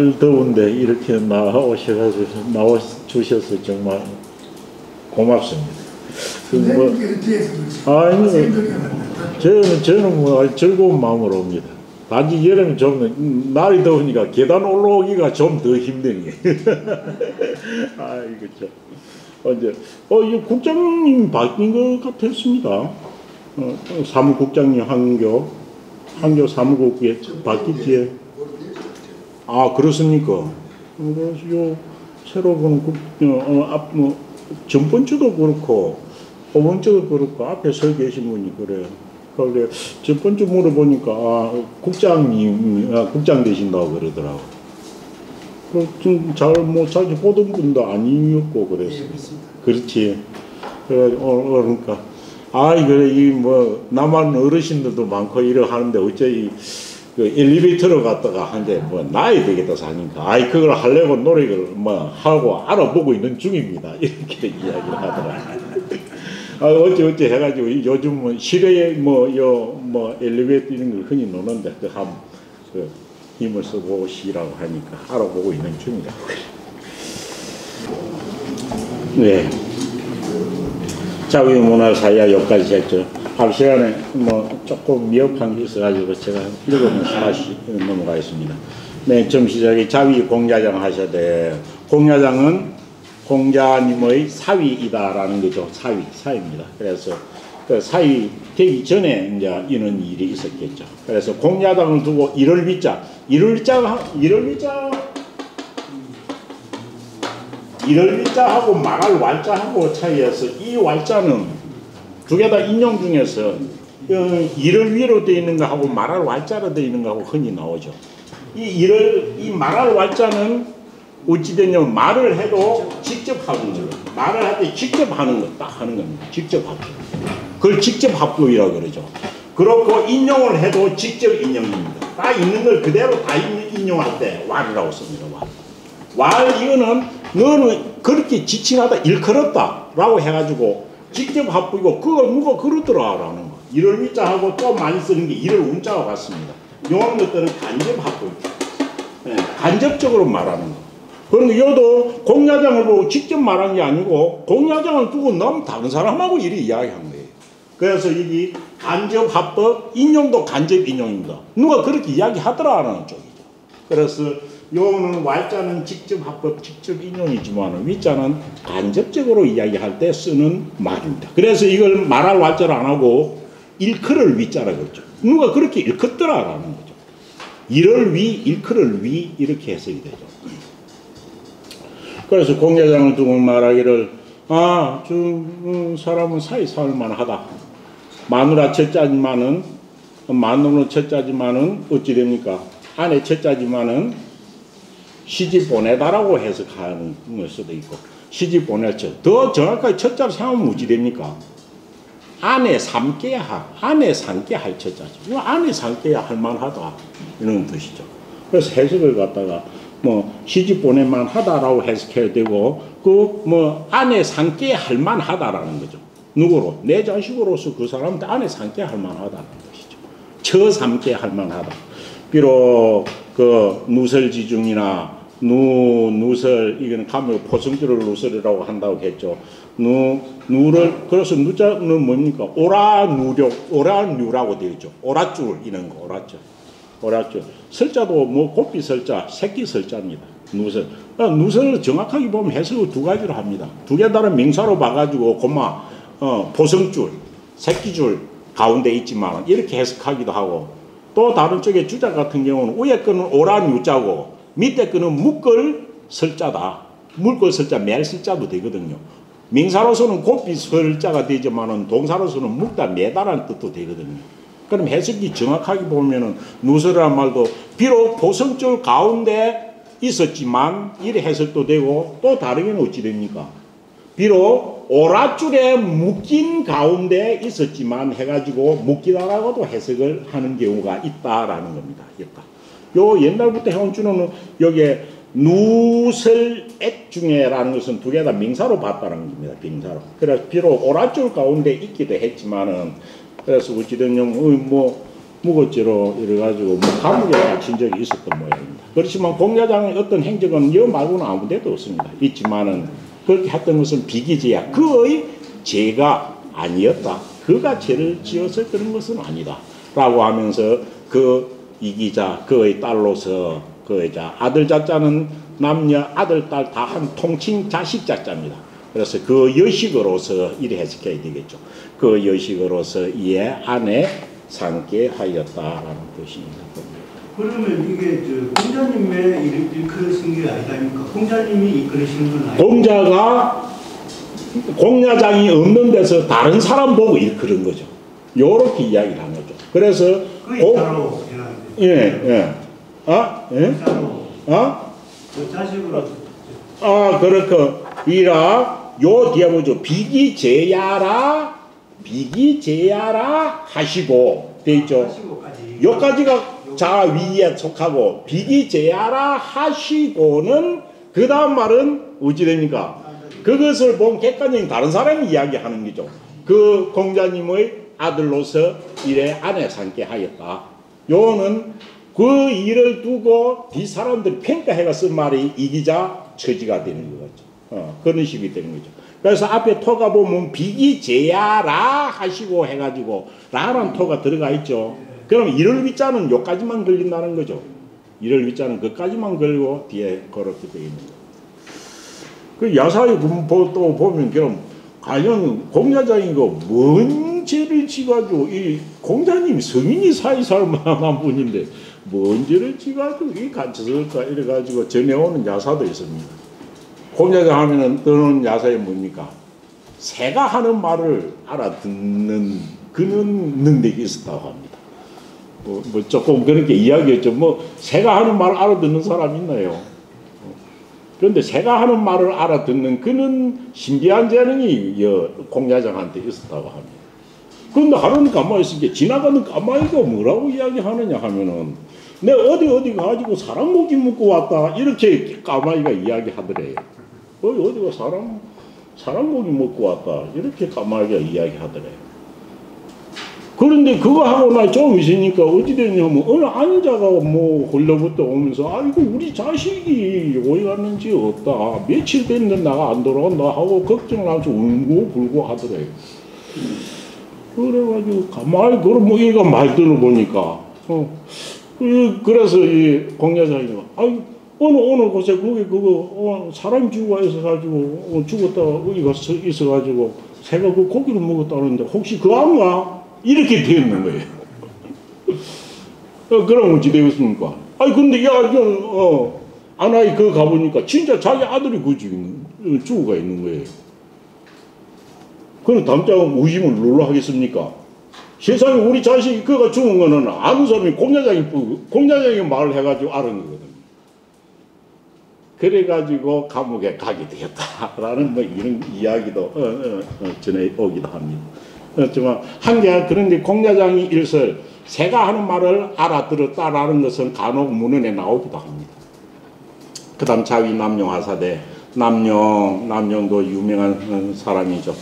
날 더운데 이렇게 나와주셔서 정말 고맙습니다. 아니, 저는 뭐 즐거운 마음으로 옵니다. 단지 여름이 좀 날이 더우니까 계단 올라오기가 좀 더 힘드니. 아이고 참. 이제 이 국장님 바뀐 것 같았습니다. 사무국장님 한교 사무국에 바뀌지. 아 그렇습니까? 그래서 요 새로 보는 전번주도 그렇고 오번주도 그렇고 앞에 서 계신 분이 그래요. 그래 전번주 물어보니까 국장 되신다고 그러더라고. 좀 자주 보던 분도 아니었고 그래서. 그렇지. 그러니까 그래 남한 어르신들도 많고 이러 하는데 어째 그 엘리베이터로 갔다가 한데 나야 되겠다 사니까 그걸 하려고 노력을 하고 알아보고 있는 중입니다. 이렇게 이야기를 하더라. 어째 해가지고 요즘은 실외에 엘리베이터 이런 걸 흔히 노는데 힘을 쓰고 오시라고 하니까 알아보고 있는 중이라고. 네. 자유문화사야 여기까지 했죠. 할 시간에 조금 미흡한 게 있어가지고 제가 읽으면서 다시 넘어가겠습니다. 맨 처음 시작에 자위 공자장 하셔야 돼. 공자장은 공자님의 사위이다라는 거죠. 사위입니다. 그래서 그 사위 되기 전에 이제 이런 일이 있었겠죠. 그래서 공자장을 두고 이를 위자 하고 말할 왈자하고 차이에서 이 왈자는 두 개 다 인용 중에서 이를 위로 되어 있는 거하고 말할 왈자로 되어 있는 거하고 흔히 나오죠. 이 말할 왈자는 어찌되냐면 말을 해도 직접 하는 거예요. 말을 할 때 직접 하는 거 딱 하는 겁니다. 직접 합주. 그걸 직접 합주이라고 그러죠. 그렇고 인용을 해도 직접 인용입니다. 딱 있는 걸 그대로 다 인용할 때 왈이라고 씁니다. 왈 이거는 너는 그렇게 지칭하다 일컬었다 라고 해가지고 직접 합부이고 그걸 누가 그러더라 라는 거. 이를 위자하고 또 많이 쓰는 게 이를 운자와 같습니다. 이런 것들은 간접 합부. 간접적으로 말하는 거. 그런데 여도 공야장을 보고 직접 말한 게 아니고 공야장을 두고 너무 다른 사람하고 이리 이야기한 거예요. 그래서 이게 간접 합법 인용도 간접 인용입니다. 누가 그렇게 이야기하더라라는 쪽이죠. 그래서 요는 왈자는 직접 합법, 직접 인용이지만 위자는 간접적으로 이야기할 때 쓰는 말입니다. 그래서 이걸 말할 왈자를 안 하고 일컬을 위자라고 했죠. 누가 그렇게 일컬더라라는 거죠. 이를 위, 일컬을 위 이렇게 해석이 되죠. 그래서 공자장을 두고 말하기를 사람은 사이 살만하다. 마누라 첫자지만은 어찌 됩니까? 아내 첫자지만은 시집 보내다라고 해석하는 걸 수도 있고 시집 보낼처 더 정확하게 첫자를 생각하면 어찌 됩니까? 아내 삼계야 할 첫자죠. 아내 삼계야 할 만하다 이런 뜻이죠. 그래서 해석을 갖다가 시집 보낼만 하다라고 해석해야 되고 아내 삼계야 할 만하다라는 거죠. 누구로? 내 자식으로서 그 사람한테 아내 삼계야 할 만하다는 것이죠. 처 삼계야 할 만하다. 비록 그 누설지중이나 누설 이거는 가면 포승줄을 누설이라고 한다고 했죠. 그래서 누자는 뭡니까? 오라뉴라고 되어 있죠. 오랏줄 이런 거 오랏줄. 설자도 곱비 설자, 새끼 설자입니다. 누설. 누설을 정확하게 보면 해석을 두 가지로 합니다. 두 개 다른 명사로 봐가지고 포승줄, 새끼줄 가운데 있지만 이렇게 해석하기도 하고 또 다른 쪽에 주자 같은 경우는 위에 거는 오라뉴자고 밑에 거는 묶을 설자다. 묶을 설자, 맬 설자도 되거든요. 명사로서는 곱비 설자가 되지만은 동사로서는 묶다, 매다라는 뜻도 되거든요. 그럼 해석이 정확하게 보면은 누설이란 말도 비록 포승줄 가운데 있었지만 이래 해석도 되고 또 다르게는 어찌 됩니까? 비록 오랏줄에 묶인 가운데 있었지만 해가지고 묶이다라고도 해석을 하는 경우가 있다라는 겁니다. 요 옛날부터 해온 주는 여기에 누설액 중에라는 것은 두 개 다 명사로 봤다는 겁니다. 명사로. 그래서 비록 오랏줄 가운데 있기도 했지만은 그래서 어찌됐냐면 무고죄로 이래가지고 뭐 감옥에 갇힌 적이 있었던 모양입니다. 그렇지만 공야장의 어떤 행적은 여 말고는 아무 데도 없습니다. 있지만은 그렇게 했던 것은 비기죄야. 그의 죄가 아니었다. 그가 죄를 지어서 그런 것은 아니다. 라고 하면서 그 이기자, 그의 딸로서 그 아들 자자는 남녀 아들 딸 다 한 통칭 자식 자자입니다. 그래서 그 여식으로서 이래 해석해야 되겠죠. 그 여식으로서 이에 아내 삼게 하였다라는 뜻입니다. 그러면 이게 공자님의 일컬으신 게 아니다니까 공자님이 이끌으시는 건 아니에요? 공자가 공야장이 없는 데서 다른 사람 보고 일컬은 거죠. 요렇게 이야기를 한 거죠. 그래서 예. 자식으로 그렇고 이라 요 뒤에 보죠. 비기제야라 하시고 돼 있죠. 요까지가 자위에 속하고 비기제야라 하시고는 그 다음 말은 어찌 됩니까? 그것을 본 객관적인 다른 사람이 이야기하는 거죠. 그 공자님의 아들로서 이래 아내 삼게 하였다. 요는 그 일을 두고 뒷사람들이 평가해가 쓴 말이 이기자 처지가 되는 거죠. 그런 식이 되는 거죠. 그래서 앞에 토가 보면 비기제야라 하시고 해가지고 라란 토가 들어가 있죠. 그럼 이를 위자는 요까지만 걸린다는 거죠. 이를 위자는 그까지만 걸고 뒤에 그렇게 되어 있는 거죠. 그 야사의 또 보면 그럼 과연 공자장이고 뭔 죄를 지가지고 이 공자님 성인이 사이사를 만한 분인데 뭔 죄를 지가지고 이 갇혔을까 이래가지고 전해오는 야사도 있습니다. 공자장 하면은 떠는 야사에 뭡니까? 새가 하는 말을 알아듣는 그런 능력이 있었다고 합니다. 뭐 조금 그렇게 이야기했죠. 뭐 새가 하는 말을 알아듣는 사람 있나요? 그런데 새가 하는 말을 알아듣는 그는 신비한 재능이 공자장한테 있었다고 합니다. 그런데 하루는 가만히 있으니까 지나가는 까마귀가 뭐라고 이야기하느냐 하면은 내 어디 가지고 사람 고기 먹고 왔다 이렇게 까마귀가 이야기하더래요. 어디가 사람 고기 먹고 왔다 이렇게 까마귀가 이야기하더래요. 그런데 그거 하고 나 좀 있으니까 어찌 됐냐면 어느 안자가 뭐 홀려부터 오면서 아이고 우리 자식이 어디 갔는지 없다 며칠 됐는데 나가 안 돌아온다 하고 걱정을 하면서 울고 불고 하더래요. 그래가지고 가만히 그럼 뭐 얘가 말 들어보니까 그래서 이 공야장이 오늘 곳에 거기 그거 사람이 죽어 있어가지고 죽었다 어디 가서 있어가지고 새가 그 고기를 먹었다는데 혹시 그 안가? 이렇게 되는 거예요. 그럼 어찌 되겠습니까? 근데 아나이 그 가보니까 진짜 자기 아들이 그 죽어가 있는 거예요. 그럼 담장 의심을 뭘로 하겠습니까? 세상에 우리 자식이 그가 죽은 거는 아는 사람이 공자장이 말을 해가지고 알은 거거든요. 그래가지고 감옥에 가게 되었다라는 뭐 이런 이야기도 전해 오기도 합니다. 그렇지만 한계가 그런데 공자장이 일설 새가 하는 말을 알아들었다라는 것은 간혹 문헌에 나오기도 합니다. 그 다음 자위 남용하사대 남용도 유명한 사람이죠.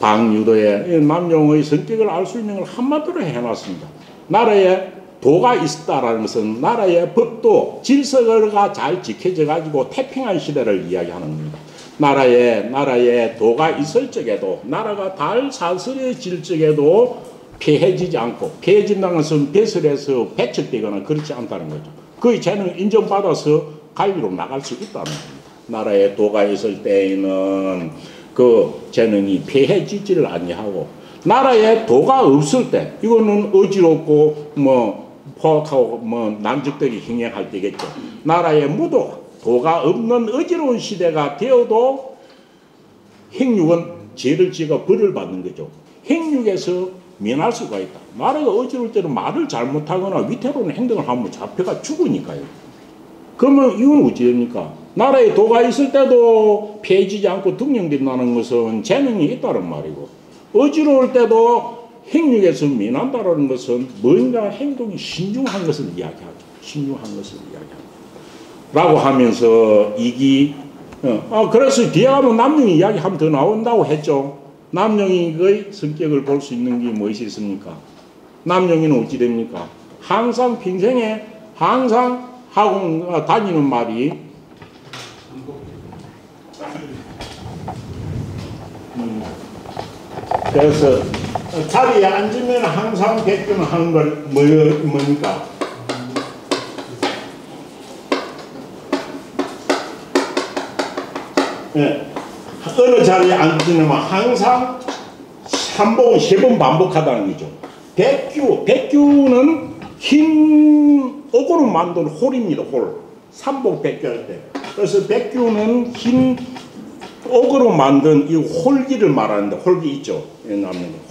방유도의 남용의 성격을 알 수 있는 걸 한마디로 해놨습니다. 나라에 도가 있었다라는 것은 나라의 법도 질서가 잘 지켜져 가지고 태평한 시대를 이야기하는 겁니다. 나라에 도가 있을 적에도 나라가 잘 사슬해질 적에도 폐해지지 않고 폐해진다는 것은 배설해서 배척되거나 그렇지 않다는 거죠. 그의 재능을 인정받아서 가위로 나갈 수 있다는 겁니다. 나라에 도가 있을 때에는 그 재능이 폐해지지를 아니하고 나라에 도가 없을 때 이거는 어지럽고 포악하고 난적되게 행행할 때겠죠. 나라에 도가 없는 어지러운 시대가 되어도 행육은 죄를 지어 벌을 받는 거죠. 행육에서 면할 수가 있다. 나라가 어지러울 때는 말을 잘못하거나 위태로운 행동을 하면 잡혀가 죽으니까요. 그러면 이건 어찌 됩니까? 나라에 도가 있을 때도 폐해지지 않고 등용된다는 것은 재능이 있다는 말이고 어지러울 때도 행육에서 면한다는 것은 뭔가 행동이 신중한 것을 이야기하죠. 신중한 것을 이야기합니다. 라고 하면서 그래서 뒤에 가면 남용이 이야기 한 번 더 나온다고 했죠. 남용의 성격을 볼 수 있는 게 무엇이 있습니까? 남용이는 어찌 됩니까? 항상 평생에 항상 학원 다니는 말이 그래서 자리에 앉으면 항상 백규는 하는 걸 뭡니까? 예. 어느 자리에 앉으면 항상 3번, 3번 반복하다는 거죠. 백규는 흰 옥으로 만든 홀입니다. 홀. 삼복 백규할 때. 그래서 백규는 흰 옥으로 만든 이 홀기를 말하는데, 홀기 있죠.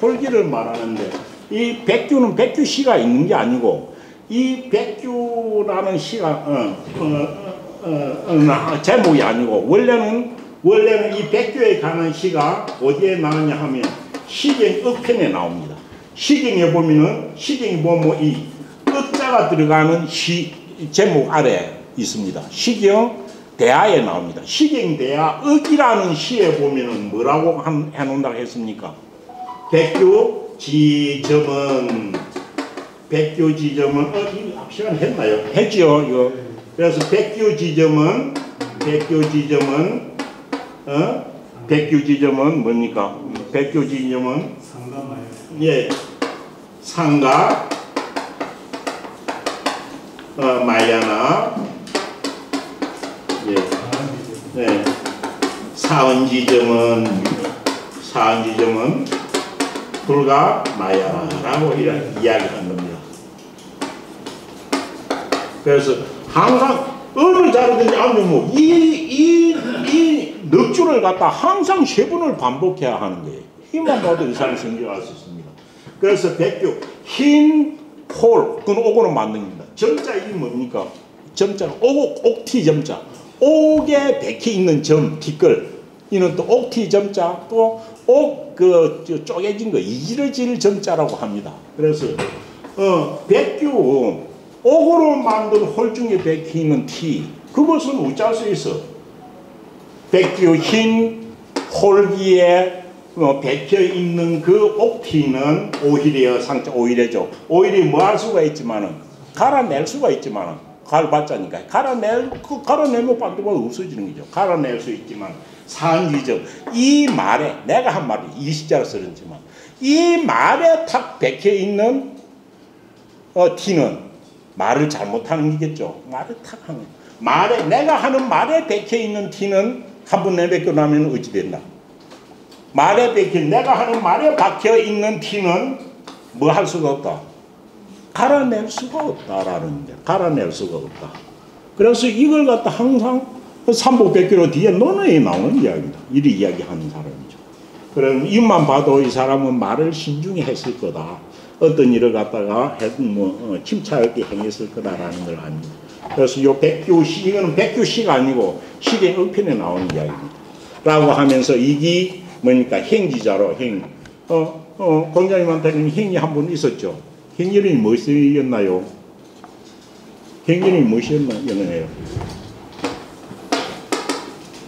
홀기를 말하는데, 이 백규는 백규시가 있는 게 아니고, 이 백규라는 시가 제목이 아니고, 원래는 이 백규에 관한 시가 어디에 나오냐 하면 시경 억편에 나옵니다. 시경에 보면은 시경이 이 억자가 들어가는 시 제목 아래 있습니다. 시경 대하에 나옵니다. 시경 대하 억이라는 시에 보면은 뭐라고 해놓는다고 했습니까? 백규 지점은 이거 시간 했나요? 했죠. 이거. 그래서 백규 지점은 뭡니까? 백규 지점은 예, 상가 마야나 예, 네, 사원 지점은 불가 마야라고 이야기한 겁니다. 그래서 항상 어느 자리든지 앉으면 이 넉줄을 갖다 항상 3번을 반복해야 하는 거예요. 힘만 봐도 이상한 성격을 할 수 있습니다. 그래서 백규 흰 홀, 그건 옥으로 만든 겁니다. 점자 이게 뭡니까? 점자가 옥티 점자. 옥에 백혀 있는 점, 티끌. 이는 또 옥티 점자, 또 옥 쪼개진 거, 이지러질 점자라고 합니다. 그래서 백규 옥으로 만든 홀 중에 백혀 있는 티, 그것은 어찌할 수 있어? 백규 흰 홀기에 백혀 있는 그 옥티는 오히려 상자 오히려죠. 오히려 뭐 할 수가 있지만은 갈아낼 수가 있지만은 갈발자니까 갈아내면 반드시 없어지는 거죠. 갈아낼 수 있지만 상기적 이 말에 내가 한 말이 이시자로 쓰는지만 이 말에 탁 백혀 있는 티는 말을 잘못하는 거겠죠. 말을 탁 하는 말에 내가 하는 말에 백혀 있는 티는 한 번 내뱉고 나면 어찌 된다. 말에 박혀 내가 하는 말에 박혀 있는 티는 뭐 할 수가 없다. 갈아낼 수가 없다라는 게 갈아낼 수가 없다. 그래서 이걸 갖다 항상 삼복백규로 뒤에 논어에 나오는 이야기입니다. 이리 이야기하는 사람이죠. 그럼 입만 봐도 이 사람은 말을 신중히 했을 거다. 어떤 일을 갖다가 침착하게 행했을 거다라는 걸 압니다. 그래서 요 백규시 이거는 백규시가 아니고 시경 억편에 나오는 이야기입니다. 라고 하면서 이게 뭐니까 행지자로 공자님한테는 행이 한 분 있었죠. 행 이름이 무엇이었나요? 행 이름이 무엇이었나요?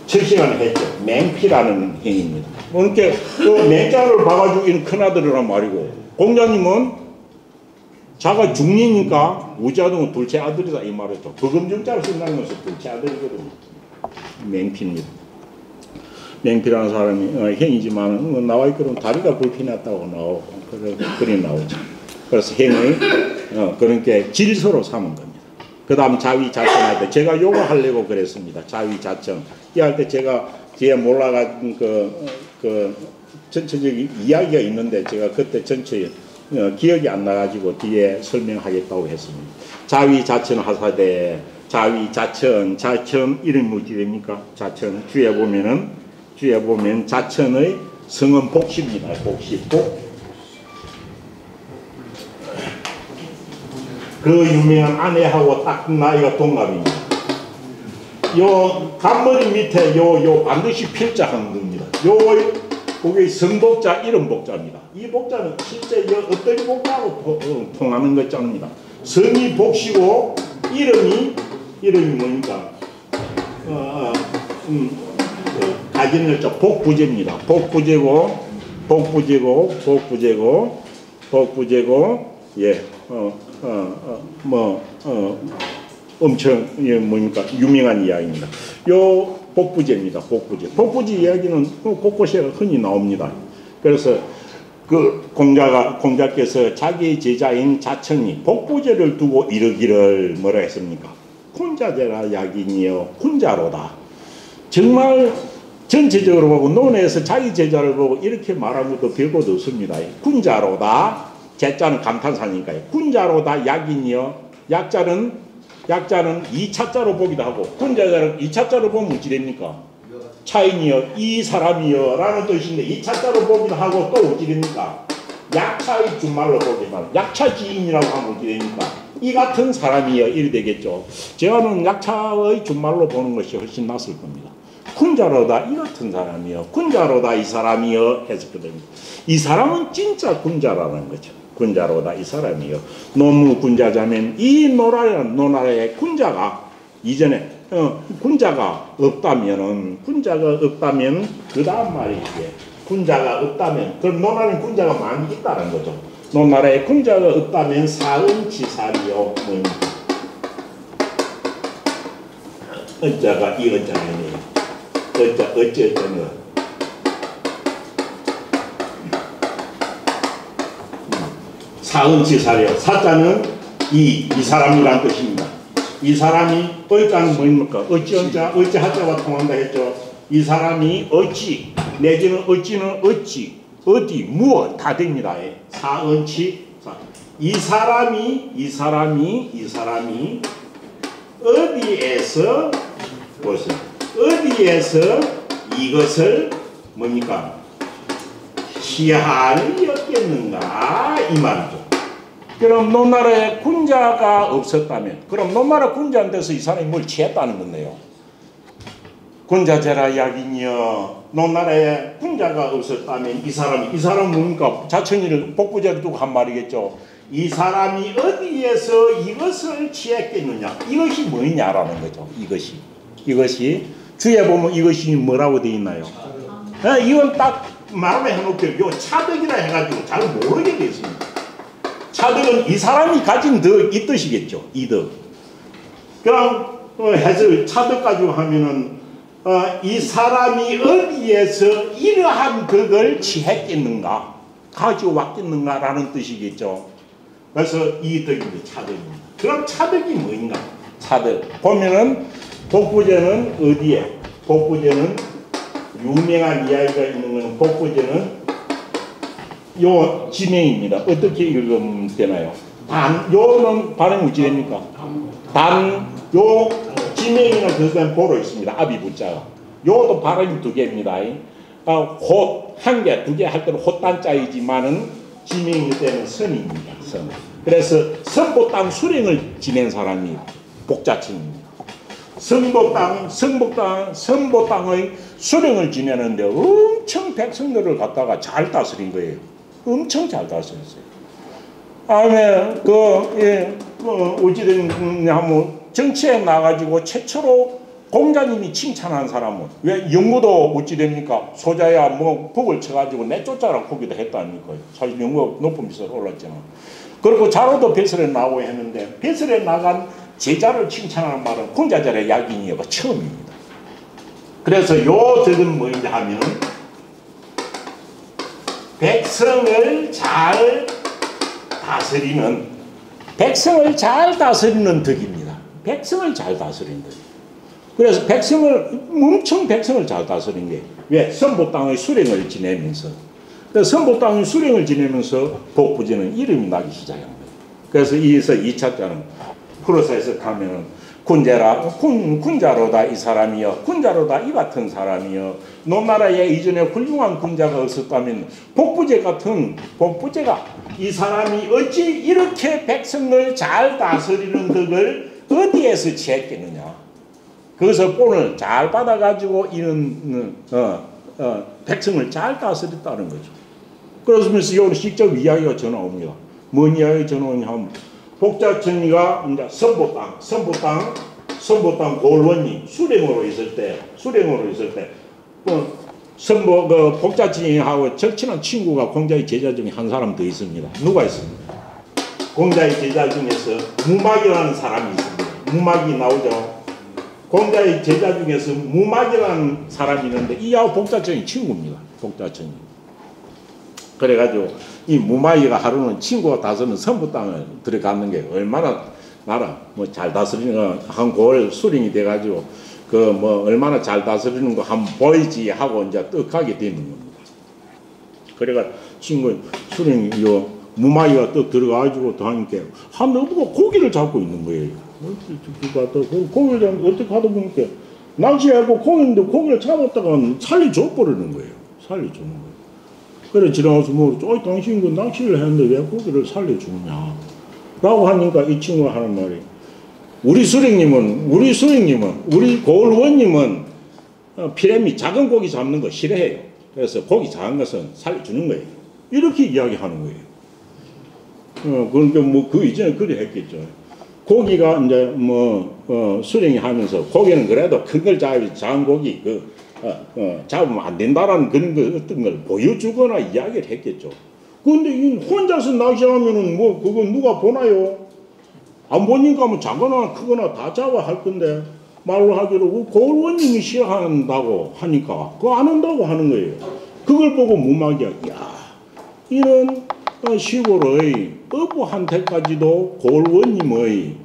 7시간을 했죠. 맹피라는 행입니다. 그러니까 그 맹자를 봐가지고 이런 큰아들이란 말이고, 공자님은 자가 중리니까 우자동은 둘째 아들이다 이 말이죠. 버금정자를 쓴다는 것은 둘째 아들이거든요. 맹피입니다. 맹피라는 사람이 행이지만 나와 있거든 다리가 불편했다고 나오고 그리 나오죠. 그래서 행의 그러니까 질서로 삼은 겁니다. 그 다음 자위자천할 때 제가 요거 하려고 그랬습니다. 자위자천 이 할 때 제가 뒤에 몰라가지고 그 전체적인 이야기가 있는데 제가 그때 전체 기억이 안 나가지고 뒤에 설명하겠다고 했습니다. 자위자천 하사대 자위자천 자천 이름이 뭐지 됩니까? 자천 주에 보면 자천의 성은 복시입니다. 복시 그 유명한 아내하고 딱 나이가 동갑입니다. 요 간머리 밑에 요 반드시 필자하는 겁니다. 그게 성복자 이름 복자입니다. 이 복자는 실제 어떤 복자하고 통하는 것자입니다. 성이 복시고 이름이 뭐니까 가진 글자 복부제입니다. 복부제고 예, 엄청 뭡니까 유명한 이야기입니다. 요 복부제입니다. 복부제 이야기는 곳곳에 흔히 나옵니다. 그래서 그 공자께서 자기 제자인 자청이 복부제를 두고 이르기를 뭐라 했습니까? 군자제라 약이니여 군자로다. 정말 전체적으로 보고 논에서 자기 제자를 보고 이렇게 말한 것도 별것 없습니다. 군자로다. 제자는 감탄사니까요. 군자로다 약이니여. 약자는 2차자로 보기도 하고 군자자는 2차자로 보면 어찌 됩니까? 차인이여 이 사람이여 라는 뜻인데 2차자로 보기도 하고 또 어찌 됩니까? 약차의 준말로 보기도 하고 약차지인이라고 하면 어찌 됩니까? 이 같은 사람이여 이리 되겠죠. 제가는 약차의 준말로 보는 것이 훨씬 낫을 겁니다. 군자로다 이 같은 사람이여 군자로다 이 사람이여 해석됩니다. 이 사람은 진짜 군자라는 거죠. 군자로다 이 사람이요. 너무 군자자면 이 노나라에 군자가 이전에 군자가 없다면 그 다음 말이 이게 군자가 없다면 그럼 노나라에 군자가 많이 있다는 거죠. 노나라에 군자가 없다면 사은지살이요. 어자가 이 어자면이 어쩌는 사은지사려. 사자는 이 사람이란 뜻입니다. 이 사람이 어자는 뭡니까? 어찌 하자와 통한다 했죠. 이 사람이 어찌 내지는 어찌는 어디 무엇 다 됩니다. 사은치 이 사람이 어디에서 보세요. 어디에서 이것을 뭡니까? 시할이 였겠는가 이 말이죠. 그럼 노나라에 군자가 없었다면 그럼 노나라 군자한테서 이 사람이 뭘 취했다는 건데요. 군자제라 약이니여 노나라에 군자가 없었다면 이 사람은 뭡니까? 자천이를 복부제를 두고 한 말이겠죠. 이 사람이 어디에서 이것을 취했겠느냐 이것이 뭐냐라는 거죠. 이것이 주에 보면 이것이 뭐라고 되어 있나요? 이건 딱 말을 해놓을게요. 요 차득이라 해가지고 잘 모르게 되어 있습니다. 차득은 이 사람이 가진 덕 이 뜻이겠죠. 이 덕. 그럼 해설 차득 가지고 하면은 이 사람이 어디에서 이러한 덕을 취했겠는가 가지고 왔겠는가 라는 뜻이겠죠. 그래서 이 덕입니다. 차득입니다. 그럼 차득이 뭐인가? 차득 보면은 복부제는 어디에? 복부제는 유명한 이야기가 있는 것은 복부제는 요 지명입니다. 어떻게 읽으면 되나요? 요는 발음이 어찌 됩니까? 요 지명이나 그것은 보로 있습니다. 아비 부자가. 요도 발음이 두 개입니다. 호, 한 개, 두 개 할 때는 호단자이지만은 지명일 때는 선입니다. 선. 그래서 선보땅 수령을 지낸 사람이 복자칭입니다. 선보땅의 수령을 지내는데 엄청 백성들을 갖다가 잘 다스린 거예요. 엄청 잘 다스렸어요. 다음에 어찌됐냐 하면 정치에 나가지고 최초로 공자님이 칭찬한 사람은 왜 영구도 어찌 됩니까? 소자야 뭐 북을 쳐가지고 내쫓아라 거기도 했다니까. 사실 영구가 높은 빚을 올랐잖아. 그리고 자로도 배설에 나오고 했는데 배설에 나간 제자를 칭찬하는 말은 군자절의 약인이어가 처음입니다. 그래서 요 덕은 뭐냐 하면 백성을 잘 다스리는 덕입니다. 백성을 잘 다스리는 덕. 그래서 엄청 백성을 잘 다스린 게 왜? 선보땅의 수령을 지내면서 선보땅의 수령을 지내면서 복부제는 이름이 나기 시작합니다. 그래서 이에서 2차자는 풀어서 가면은 군자로다 이 사람이여 군자로다 이 같은 사람이여 노나라에 이전에 훌륭한 군자가 없었다면 복부제가 이 사람이 어찌 이렇게 백성을 잘 다스리는 덕을 어디에서 취했겠느냐. 그것을 본을 잘 받아가지고 이런 백성을 잘 다스렸다는 거죠. 그러면서 여기 직접 이야기가 전화옵니다. 뭔 이야기가 전화오냐 하면 복자천이가 이제 선보땅 골원이 수령으로 있을 때 복자천이하고 절친한 친구가 공자의 제자 중에 한 사람 더 있습니다. 누가 있습니까? 공자의 제자 중에서 무막이라는 사람이 있습니다. 무막이 나오죠. 공자의 제자 중에서 무막이라는 사람이 있는데 이하고 복자천이 친구입니다. 복자천이. 그래가지고 이 무막이가 하루는 친구가 다스리는 선부 땅을 들어가는 게 얼마나 나라 뭐 잘 다스리는 한 골 수령이 돼가지고 그 뭐 얼마나 잘 다스리는 거 한번 보이지 하고 이제 떡하게 되는 겁니다. 그래가 친구 수령이 요 무마이가 떡 들어가가지고 더 하니까 한 너보고 고기를 잡고 있는 거예요. 고기를 어떻게 하다 보니까 낚시하고 고기인데 고기를 잡았다가 살려줘 버리는 거예요. 살려주는 거예요. 그래 지나가서 뭐 당신 그 낚시를 했는데 왜 고기를 살려주느냐 라고 하니까 이 친구가 하는 말이 우리 고을원님은 피레미 작은 고기 잡는 거 싫어해요. 그래서 고기 작은 것은 살려주는 거예요. 이렇게 이야기하는 거예요. 그러니까 뭐 그 이전에 그래 했겠죠. 고기가 이제 수령이 하면서 고기는 그래도 큰 걸 잡아야지 작은 고기 잡으면 안 된다라는 그런 거 어떤 걸 보여주거나 이야기를 했겠죠. 그런데 혼자서 낚시하면은 뭐 그거 누가 보나요? 안 보니까 뭐 작거나 크거나 다 잡아 할 건데 말로 하기로 고을원님이 싫어한다고 하니까 그거 안 한다고 하는 거예요. 그걸 보고 무막이야. 야 이런 시골의 어부한테까지도 고을원님의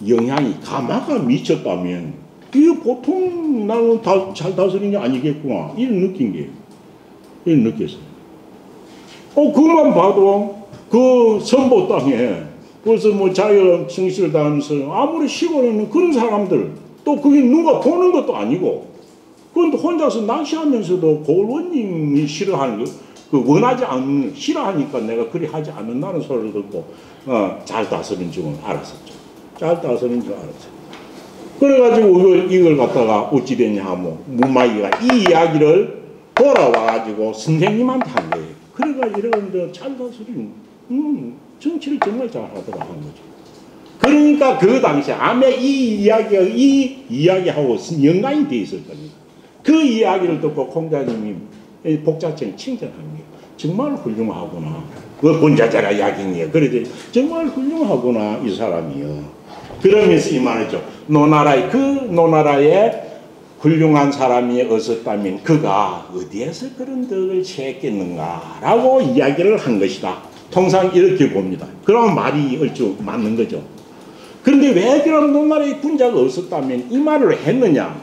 영향이 가마가 미쳤다면 이게 보통 나는 잘 다스리는 게 아니겠구나 이런 느낀 게 이런 느꼈어요. 그만 봐도 그 선보 땅에 벌써 뭐 자기가 성실을 다하면서 아무리 시골에 있는 그런 사람들 또 그게 누가 보는 것도 아니고 그런데 혼자서 낚시하면서도 고을원님이 싫어하는 거 원하지 않는 싫어하니까 내가 그리 하지 않는다는 소리를 듣고 잘 다스린 줄은 알았었죠. 잘 다스린 줄 알았어요. 그래가지고 이걸 갖다가 어찌 됐냐 하면 무마이가 이 이야기를 돌아와가지고 선생님한테 한 거예요. 그래가 이러는데 잘 다스린 정치를 정말 잘하더라 한 거죠. 그러니까 그 당시에 아마 이 이야기하고 연관이 돼 있을 겁니다. 그 이야기를 듣고 공자님이 복자천이 칭찬합니다. 정말 훌륭하구나. 그 본자자라 야경이에요. 그래도 정말 훌륭하구나 이 사람이요. 그러면서 이 말이죠. 노나라에 훌륭한 사람이 없었다면 그가 어디에서 그런 덕을 취했겠는가라고 이야기를 한 것이다. 통상 이렇게 봅니다. 그럼 말이 얼추 맞는 거죠. 그런데 왜 그런 노나라에 군자가 없었다면 이 말을 했느냐?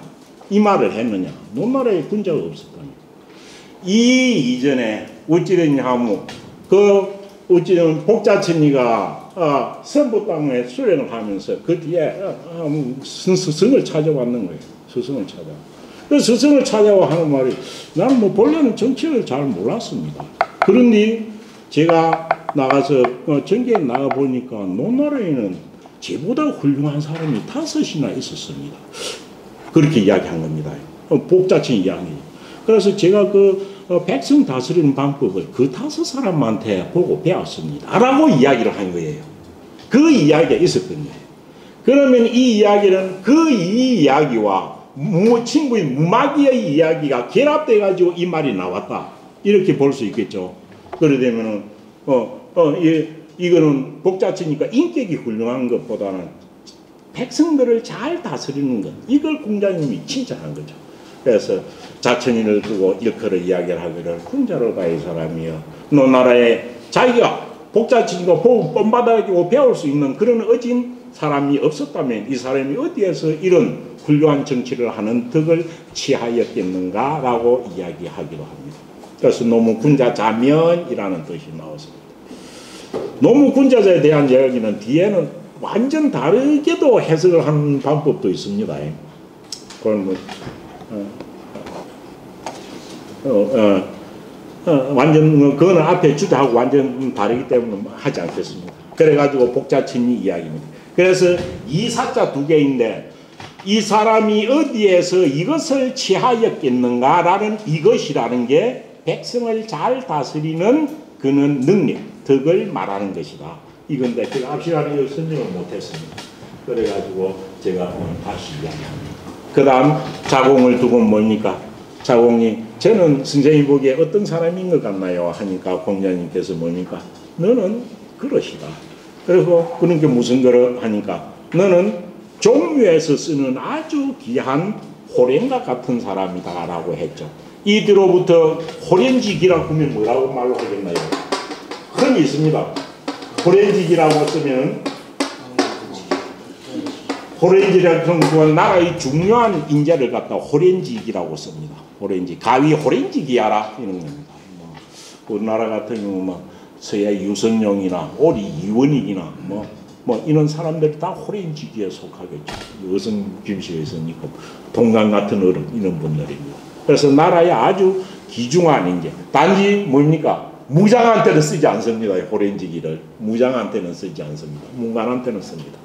노나라에 군자가 없었다면 이전에 어찌됐냐 하면 어찌되면 복자천이가 선부 땅에 수련을 하면서 그 뒤에 스승을 찾아왔는 거예요. 스승을 찾아. 그 스승을 찾아와 하는 말이 나는 뭐 본래는 정치를 잘 몰랐습니다. 그런데 제가 나가서 전개에 나가 보니까 노나라에는 제보다 훌륭한 사람이 5이나 있었습니다. 그렇게 이야기한 겁니다. 복자천 이야기. 그래서 제가 백성 다스리는 방법을 그 5사람한테 보고 배웠습니다. 라고 이야기를 한 거예요. 그 이야기가 있었거든요. 그러면 이 이야기는 이 이야기와 친구인 무마귀의 이야기가 결합돼가지고 이 말이 나왔다. 이렇게 볼 수 있겠죠. 그러되면은, 이거는 복자치니까 인격이 훌륭한 것보다는 백성들을 잘 다스리는 것. 이걸 공자님이 칭찬한 거죠. 그래서 자천인을 두고 일컬을 이야기를 하기를 군자로다 이 사람이요. 노나라에 자기가 복자치니까 보고 뻔받아가지고 배울 수 있는 그런 어진 사람이 없었다면 이 사람이 어디에서 이런 훌륭한 정치를 하는 덕을 취하였겠는가라고 이야기하기도 합니다. 그래서 노무군자자면이라는 뜻이 나왔습니다. 노무군자자에 대한 이야기는 뒤에는 완전 다르게도 해석을 하는 방법도 있습니다. 그건 뭐 완전 그거는 앞에 주제하고 완전 다르기 때문에 하지 않겠습니다. 그래가지고 복자천이 이야기입니다. 그래서 이사자 2개인데 이 사람이 어디에서 이것을 취하였겠는가라는 이것이라는 게 백성을 잘 다스리는 그는 능력, 덕을 말하는 것이다. 이건데 제가 앞 시간에 설명을 못했습니다. 그래가지고 제가 오늘 다시 이야기합니다. 그 다음 자공을 두고 뭡니까? 자공이 저는 선생님 보기에 어떤 사람인 것 같나요? 하니까 공자님께서 뭡니까? 너는 그러시다. 그리고 그런 게 무슨 거를 하니까 너는 종묘에서 쓰는 아주 귀한 호랭과 같은 사람이다 라고 했죠. 이뒤로부터 호랭지기라고 하면 뭐라고 말로 하겠나요? 흔히 있습니다. 호랭지기라고 쓰면 호랭지라고 하면 나라의 중요한 인재를 갖다 호랭지기라고 씁니다. 호랭지, 가위 호랭지기야라 이런 겁니다. 우리나라 같은 경우 뭐 서해 유선용이나 오리 이원익이나 뭐 이런 사람들이 다 호랭지기에 속하겠죠. 여성 김씨에 있으니까 동강 같은 어른 이런 분들입니다. 그래서 나라의 아주 귀중한 인재. 단지 뭡니까? 무장한테는 쓰지 않습니다. 호랭지기를 무장한테는 쓰지 않습니다. 문관한테는 씁니다.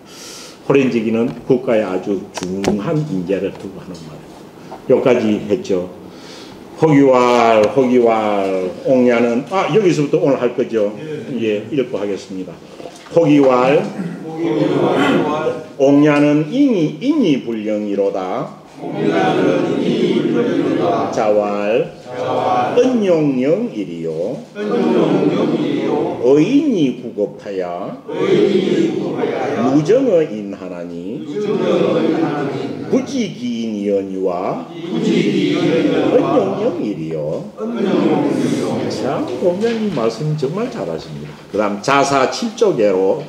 호랭지기는 국가의 아주 중요한 인재를 두고 하는 말입니다. 여기까지 했죠. 허기왈, 옥냐는 여기서부터 오늘 할 거죠. 예, 읽고 하겠습니다. 허기왈, 옥냐는 인이 불령이로다. 자왈, 은용영일이요. 의인이 구급하야 무정의 인하나니 부지기인이언이와 은용영일이요. 참 공자님 말씀 정말 잘하십니다. 그 다음 자사 7조계로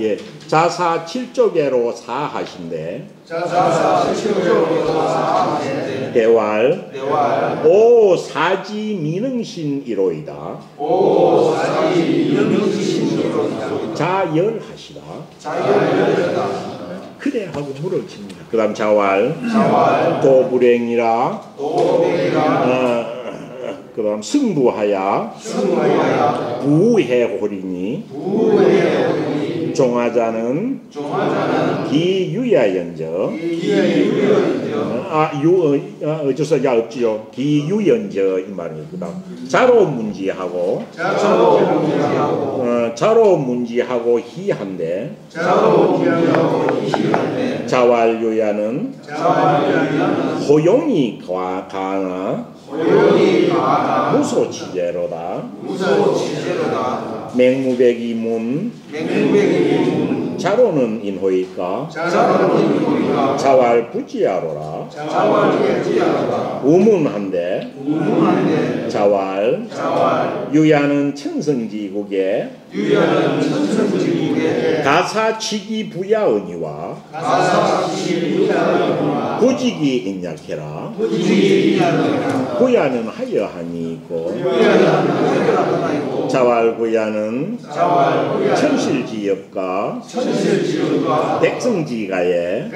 예, 자사 7조계로 사하신대. 대왈 오 사지 미능신이로이다. 자열하시다. 그래 하고 물을 칩니다. 그 다음 자왈 도불행이라. 그 다음 승부하야 부해홀이니 종하자는 기유야연저. 어쩌서 야 없지요. 기유연저 이 말이에요. 그 다음 자로문지하고 자로문지하고 희한데. 자왈유야는 호용이 가나 무소치제로다. 맹무백이문 자로는 인호이까. 자왈 부지야로라. 우문한데. 자왈 유야는 천성지국에 가사치기 부야언이와 부직이 인약해라. 부야는 하여하니 있고 자왈 부야는 천실지엽과 백성지가에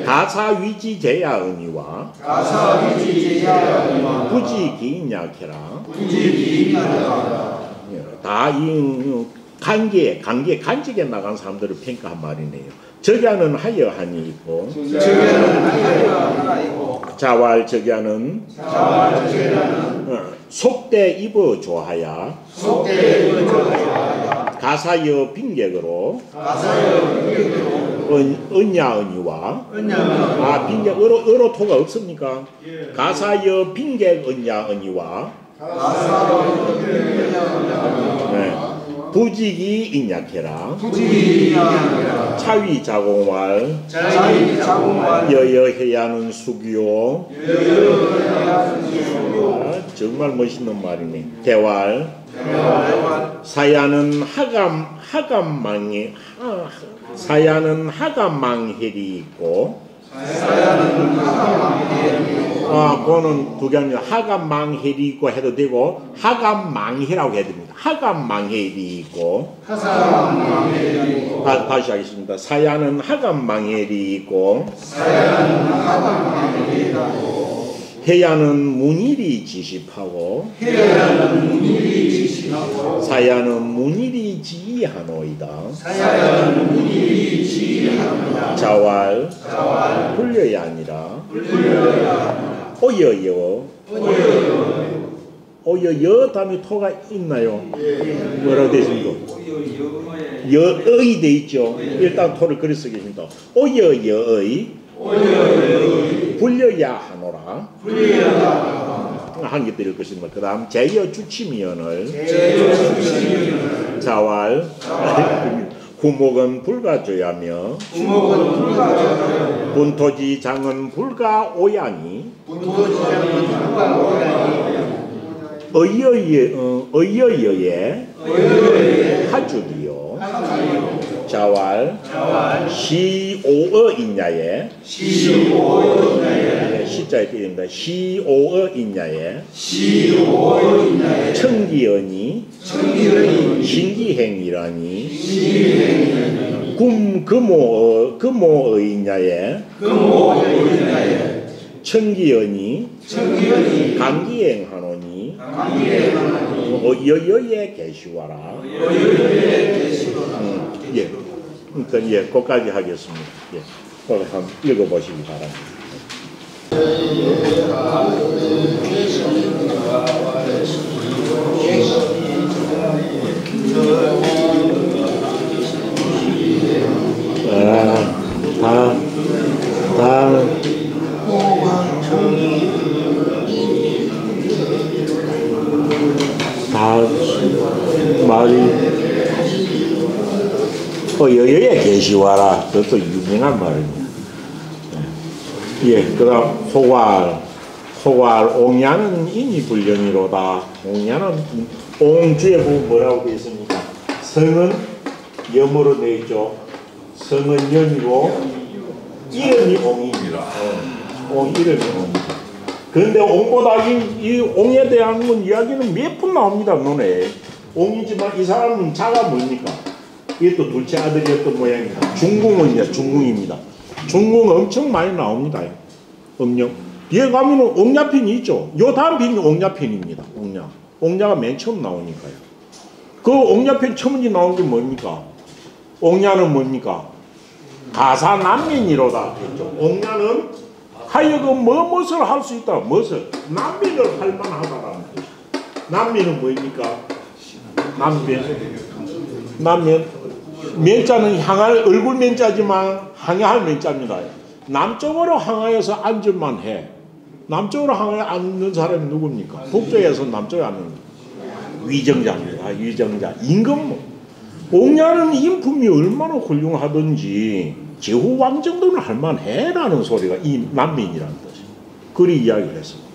가사위지제야언이와 부직이 인약해라. 다 이 간직에 나간 사람들을 평가한 말이네요. 적야는 하여하니 있고 자왈 적야는 속대 입어 조하야 가사여 빈객으로 은야은이와 빈객 어로토가 없습니까? 가사여 빈객 은야은이와 부직이 인약해라. 차위 자공왈 여여해야는 수기요. 정말 멋있는 말이네. 대왈 사야는 하감망헬이 있고 그거는 두 개 아니라 하감망헬이 있고 해도 되고 하감망해라고 해야 됩니다. 하감망헬이 있고 다시 하겠습니다. 사야는 하감망헬이 있고 해야는 문일이 지십하고 사야는 문일이 지하노이다. 자왈 불려야 아니라 오여여 다음에 토가 있나요? 뭐라고 되어 있습니까? 여의 돼 있죠. 일단 토를 그리 쓰겠습니다. 오여여의 불려야 하노라. 한 개 드릴 것입니다. 그 다음 제여 주치미연을 자왈 구목은 불가조야며 본토지 장은 불가오야니 의여여의 하주기요 자왈 시오어 인야에 시자에 띄립니다. 시오어 인야에 청기연이 신기행이라니 금모의 인야에 청기연이 강기행하노니 여여에 계시와라. 예, 일단 예, 거기까지 하겠습니다. 예, 그걸 한번 읽어보시기 바랍니다. 말이 여여에 계시와라. 그것도 유명한 말입니다. 예, 그다음 호괄 옹야는 인이불령이로다. 옹야는 옹주에 보면 뭐라고 되어 있습니까? 성은 염으로 되어 있죠. 성은 염이고 이름이 옹입니다. 이름이 옹입니다. 그런데 옹보다 이 옹에 대한 건 이야기는 몇 분 나옵니다. 논에. 옹이지만 이 사람은 자가 뭡니까? 이게 또 둘째 아들이었던 모양입니다. 중궁입니다. 중궁 엄청 많이 나옵니다. 음력. 뒤에 가면은 옹야편이 있죠. 요 다음 편이 옹야편입니다. 옹야가 맨 처음 나오니까요. 그 옹야편 처음에 나온 게 뭡니까? 옹야는 뭡니까? 가사난민이로다 했죠. 옹야는 하여금 무엇을 할 수 있다. 무엇을? 난민을 할 만하다라는 것이죠. 난민은 뭡니까? 난민. 면자는 향할 얼굴 면자지만 항해할 면자입니다. 남쪽으로 항해해서 앉을만 해. 남쪽으로 항해에 앉는 사람이 누굽니까? 북쪽에서 남쪽에 앉는 위정자입니다. 위정자. 임금모. 옹야는 인품이 얼마나 훌륭하든지 제후왕 정도는 할만해라는 소리가 이 난민이라는 뜻이에요. 그리 이야기를 했습니다.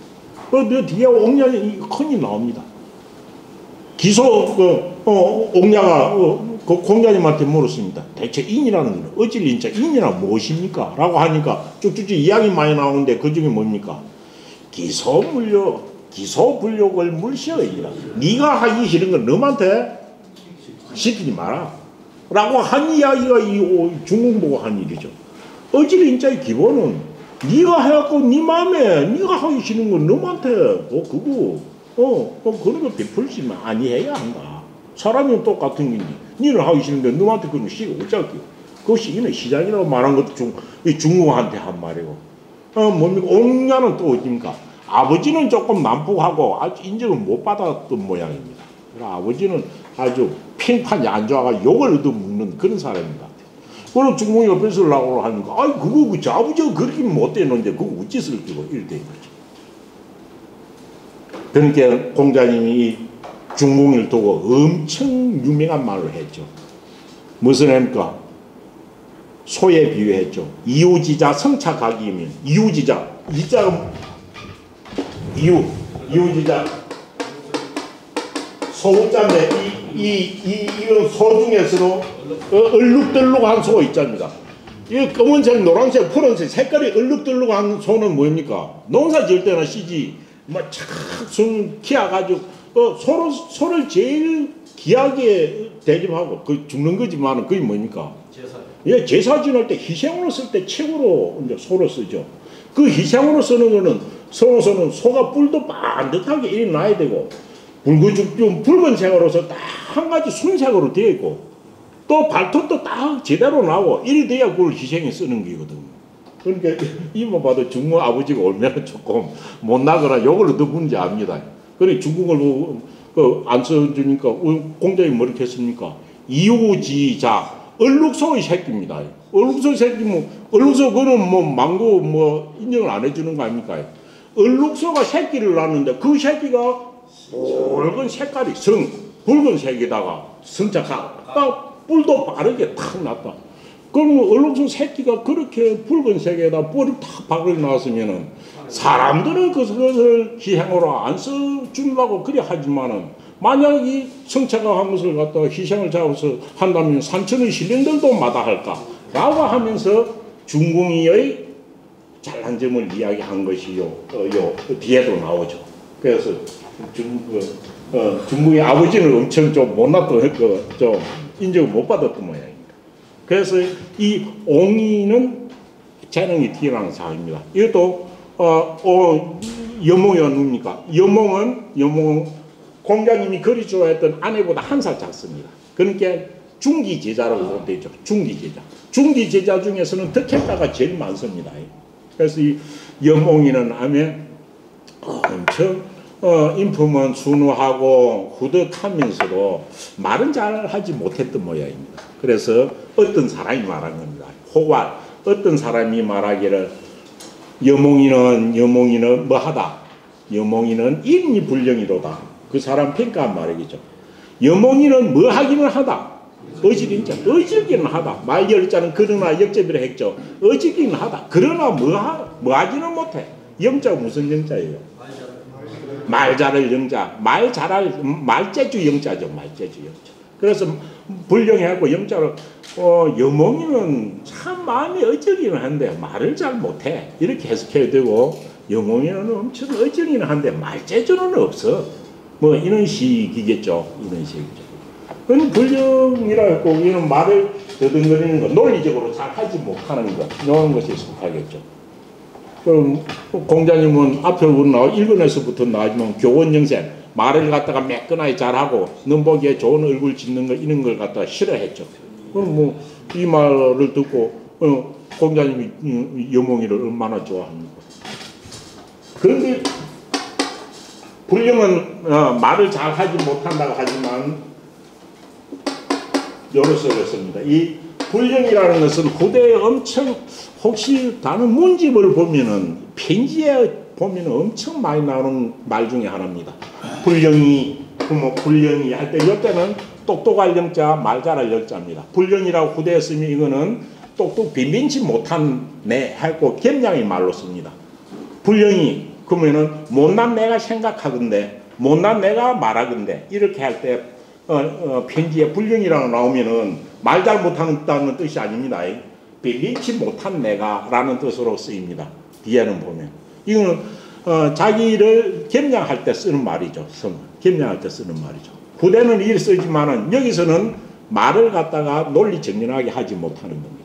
그 뒤에 옹야는 흔히 나옵니다. 옹야가 그 공자님한테 물었습니다. 대체 인이라는 건 어찔 인자 인이란 무엇입니까? 라고 하니까 쭉쭉쭉 이야기 많이 나오는데 그 중에 뭡니까? 기소불욕을 물시어이라. 네가 하기 싫은 건 너한테 시키지 마라. 라고 한 이야기가 이 중국 보고 한 일이죠. 어질 인자의 기본은 네가 해갖고 네 마음에 네가 하기 싫은 건 너한테 그런 거 베풀지만 아니해야 한다. 사람은 똑같은 게니 니는 하기 싫은데 너한테 그런 시가 어쩌겠어. 그것이 이는 시장이라고 말한 것도 중국한테 한 말이고. 뭡니까? 옹야는 또 어딥니까? 아버지는 조금 난폭하고 아주 인정을 못 받았던 모양입니다. 아버지는 아주 평판이 안 좋아가 욕을 얻어먹는 그런 사람인 것 같아요. 그럼 중국 옆에서 나오고 하니까 아이 그거 저 아버지가 그렇게 못되는데 그거 어찌 쓸 끼고 이렇게 된 거죠. 그러니까 공자님이 중궁을 두고 엄청 유명한 말을 했죠. 무슨 합니까? 소에 비유했죠. 이우지자 성착하기면 이우지자 이우지자 소자인데 이런 소 중에서도 얼룩덜룩한 소가 있답니다. 이 검은색, 노란색, 푸른색 색깔이 얼룩덜룩한 소는 뭡니까? 농사 지을 때나 씨지 막착 키워가지고 소를 제일 귀하게 대접하고 그 죽는 거지만 그게 뭡니까? 예, 제사 지낼 때 희생으로 쓸 때 최고로 이제 소를 쓰죠. 그 희생으로 쓰는 거는 소는 소가 뿔도 반듯하게 이리 나야 되고 붉은색으로서 딱 한 가지 순색으로 되어 있고 또 발톱도 딱 제대로 나오고 이리 돼야 그걸 희생에 쓰는 거거든요. 그러니까 이만 봐도 중국 아버지가 얼마나 조금 못나거나 욕을 얻어부는지 압니다. 그래 중국을 안 써주니까 공자님이 뭐렇게 했습니까? 이우지자 얼룩소의 새끼입니다. 얼룩소 새끼 얼룩소 그는 망고 인정을 안 해주는 거 아닙니까? 얼룩소가 새끼를 낳는데 그 새끼가 붉은 색깔이 붉은색에다가 성착하고 딱 뿔도 빠르게 탁 났다. 그럼 얼룩소 새끼가 그렇게 붉은색에다 뿔을 탁 박을 나왔으면은 사람들은 그것을 희생으로 안 써주려고 그래 하지만은 만약 이 성착한 것을 갖다가 희생을 잡아서 한다면 산천의 신령들도 마다할까 라고 하면서 중궁이의 잘난 점을 이야기한 것이 요 뒤에도 나오죠. 그래서 중궁의 아버지는 엄청 좀 못났던 좀 인정을 못 받았던 모양입니다. 그래서 이 옹이는 재능이 뛰어난 사람입니다. 이것도 여몽이 누굽니까? 여몽은 공자님이 그리 좋아했던 아내보다 한 살 작습니다. 그러니까 중기 제자라고 되죠. 중기 제자. 중기 제자 중에서는 덕혜자가 제일 많습니다. 그래서 이 여몽이는 하면 엄청 인품은 순우하고 후덕하면서도 말은 잘 하지 못했던 모양입니다. 그래서 어떤 사람이 말한 겁니다. 호괄 어떤 사람이 말하기를 여몽이는 뭐하다. 여몽이는 인이 불령이로다. 그 사람 평가한 말이겠죠. 여몽이는 뭐하기는 하다. 어지기는 하다. 말열자는 그러나 역접이라 했죠. 어지기는 하다. 그러나 뭐하지는 못해. 영자가 무슨 영자예요? 말 잘할 영자. 말재주 영자죠. 말재주 영자. 그래서 불령해갖고 영자로 여몽이는 참 마음이 어지기는 한데 말을 잘 못해. 이렇게 해석해야 되고 여몽이는 엄청 어지기는 한데 말재주는 없어. 뭐 이런 식이겠죠. 이런 식이죠. 그건 불령이라 했고 이는 말을 더듬거리는 거, 논리적으로 잘 하지 못하는 것, 이런 것이 속하겠죠. 그럼 공자님은 앞에 일본에서부터 나오지만 교원영생, 말을 갖다가 매끈하게 잘하고 넘보기에 좋은 얼굴 짓는 거 이런 걸 갖다가 싫어했죠. 그럼 뭐 이 말을 듣고 공자님이 여몽이를 얼마나 좋아합니까? 그런데 불령은 말을 잘 하지 못한다고 하지만 요렇게 썼습니다. 이 불령이라는 것은 후대에 엄청 혹시 다른 문집을 보면은 편지에 보면은 엄청 많이 나오는 말 중에 하나입니다. 불령이 할 때 이때는 똑똑할 영자, 말 잘할 영자입니다. 불령이라고 후대에 쓰면 이거는 똑똑 빈빈치 못한 내 하고 겸양의 말로 씁니다. 불령이 그러면은 못난 내가 생각하건대, 못난 내가 말하건대 이렇게 할 때 편지에 불령이라고 나오면은 말 잘 못한다는 뜻이 아닙니다. 빌리지 못한 내가 라는 뜻으로 쓰입니다. 뒤에는 보면 이거는 자기를 겸양할 때 쓰는 말이죠. 겸양할 때 쓰는 말이죠. 후대는 이를 쓰지만은 여기서는 말을 갖다가 논리 정연하게 하지 못하는 겁니다.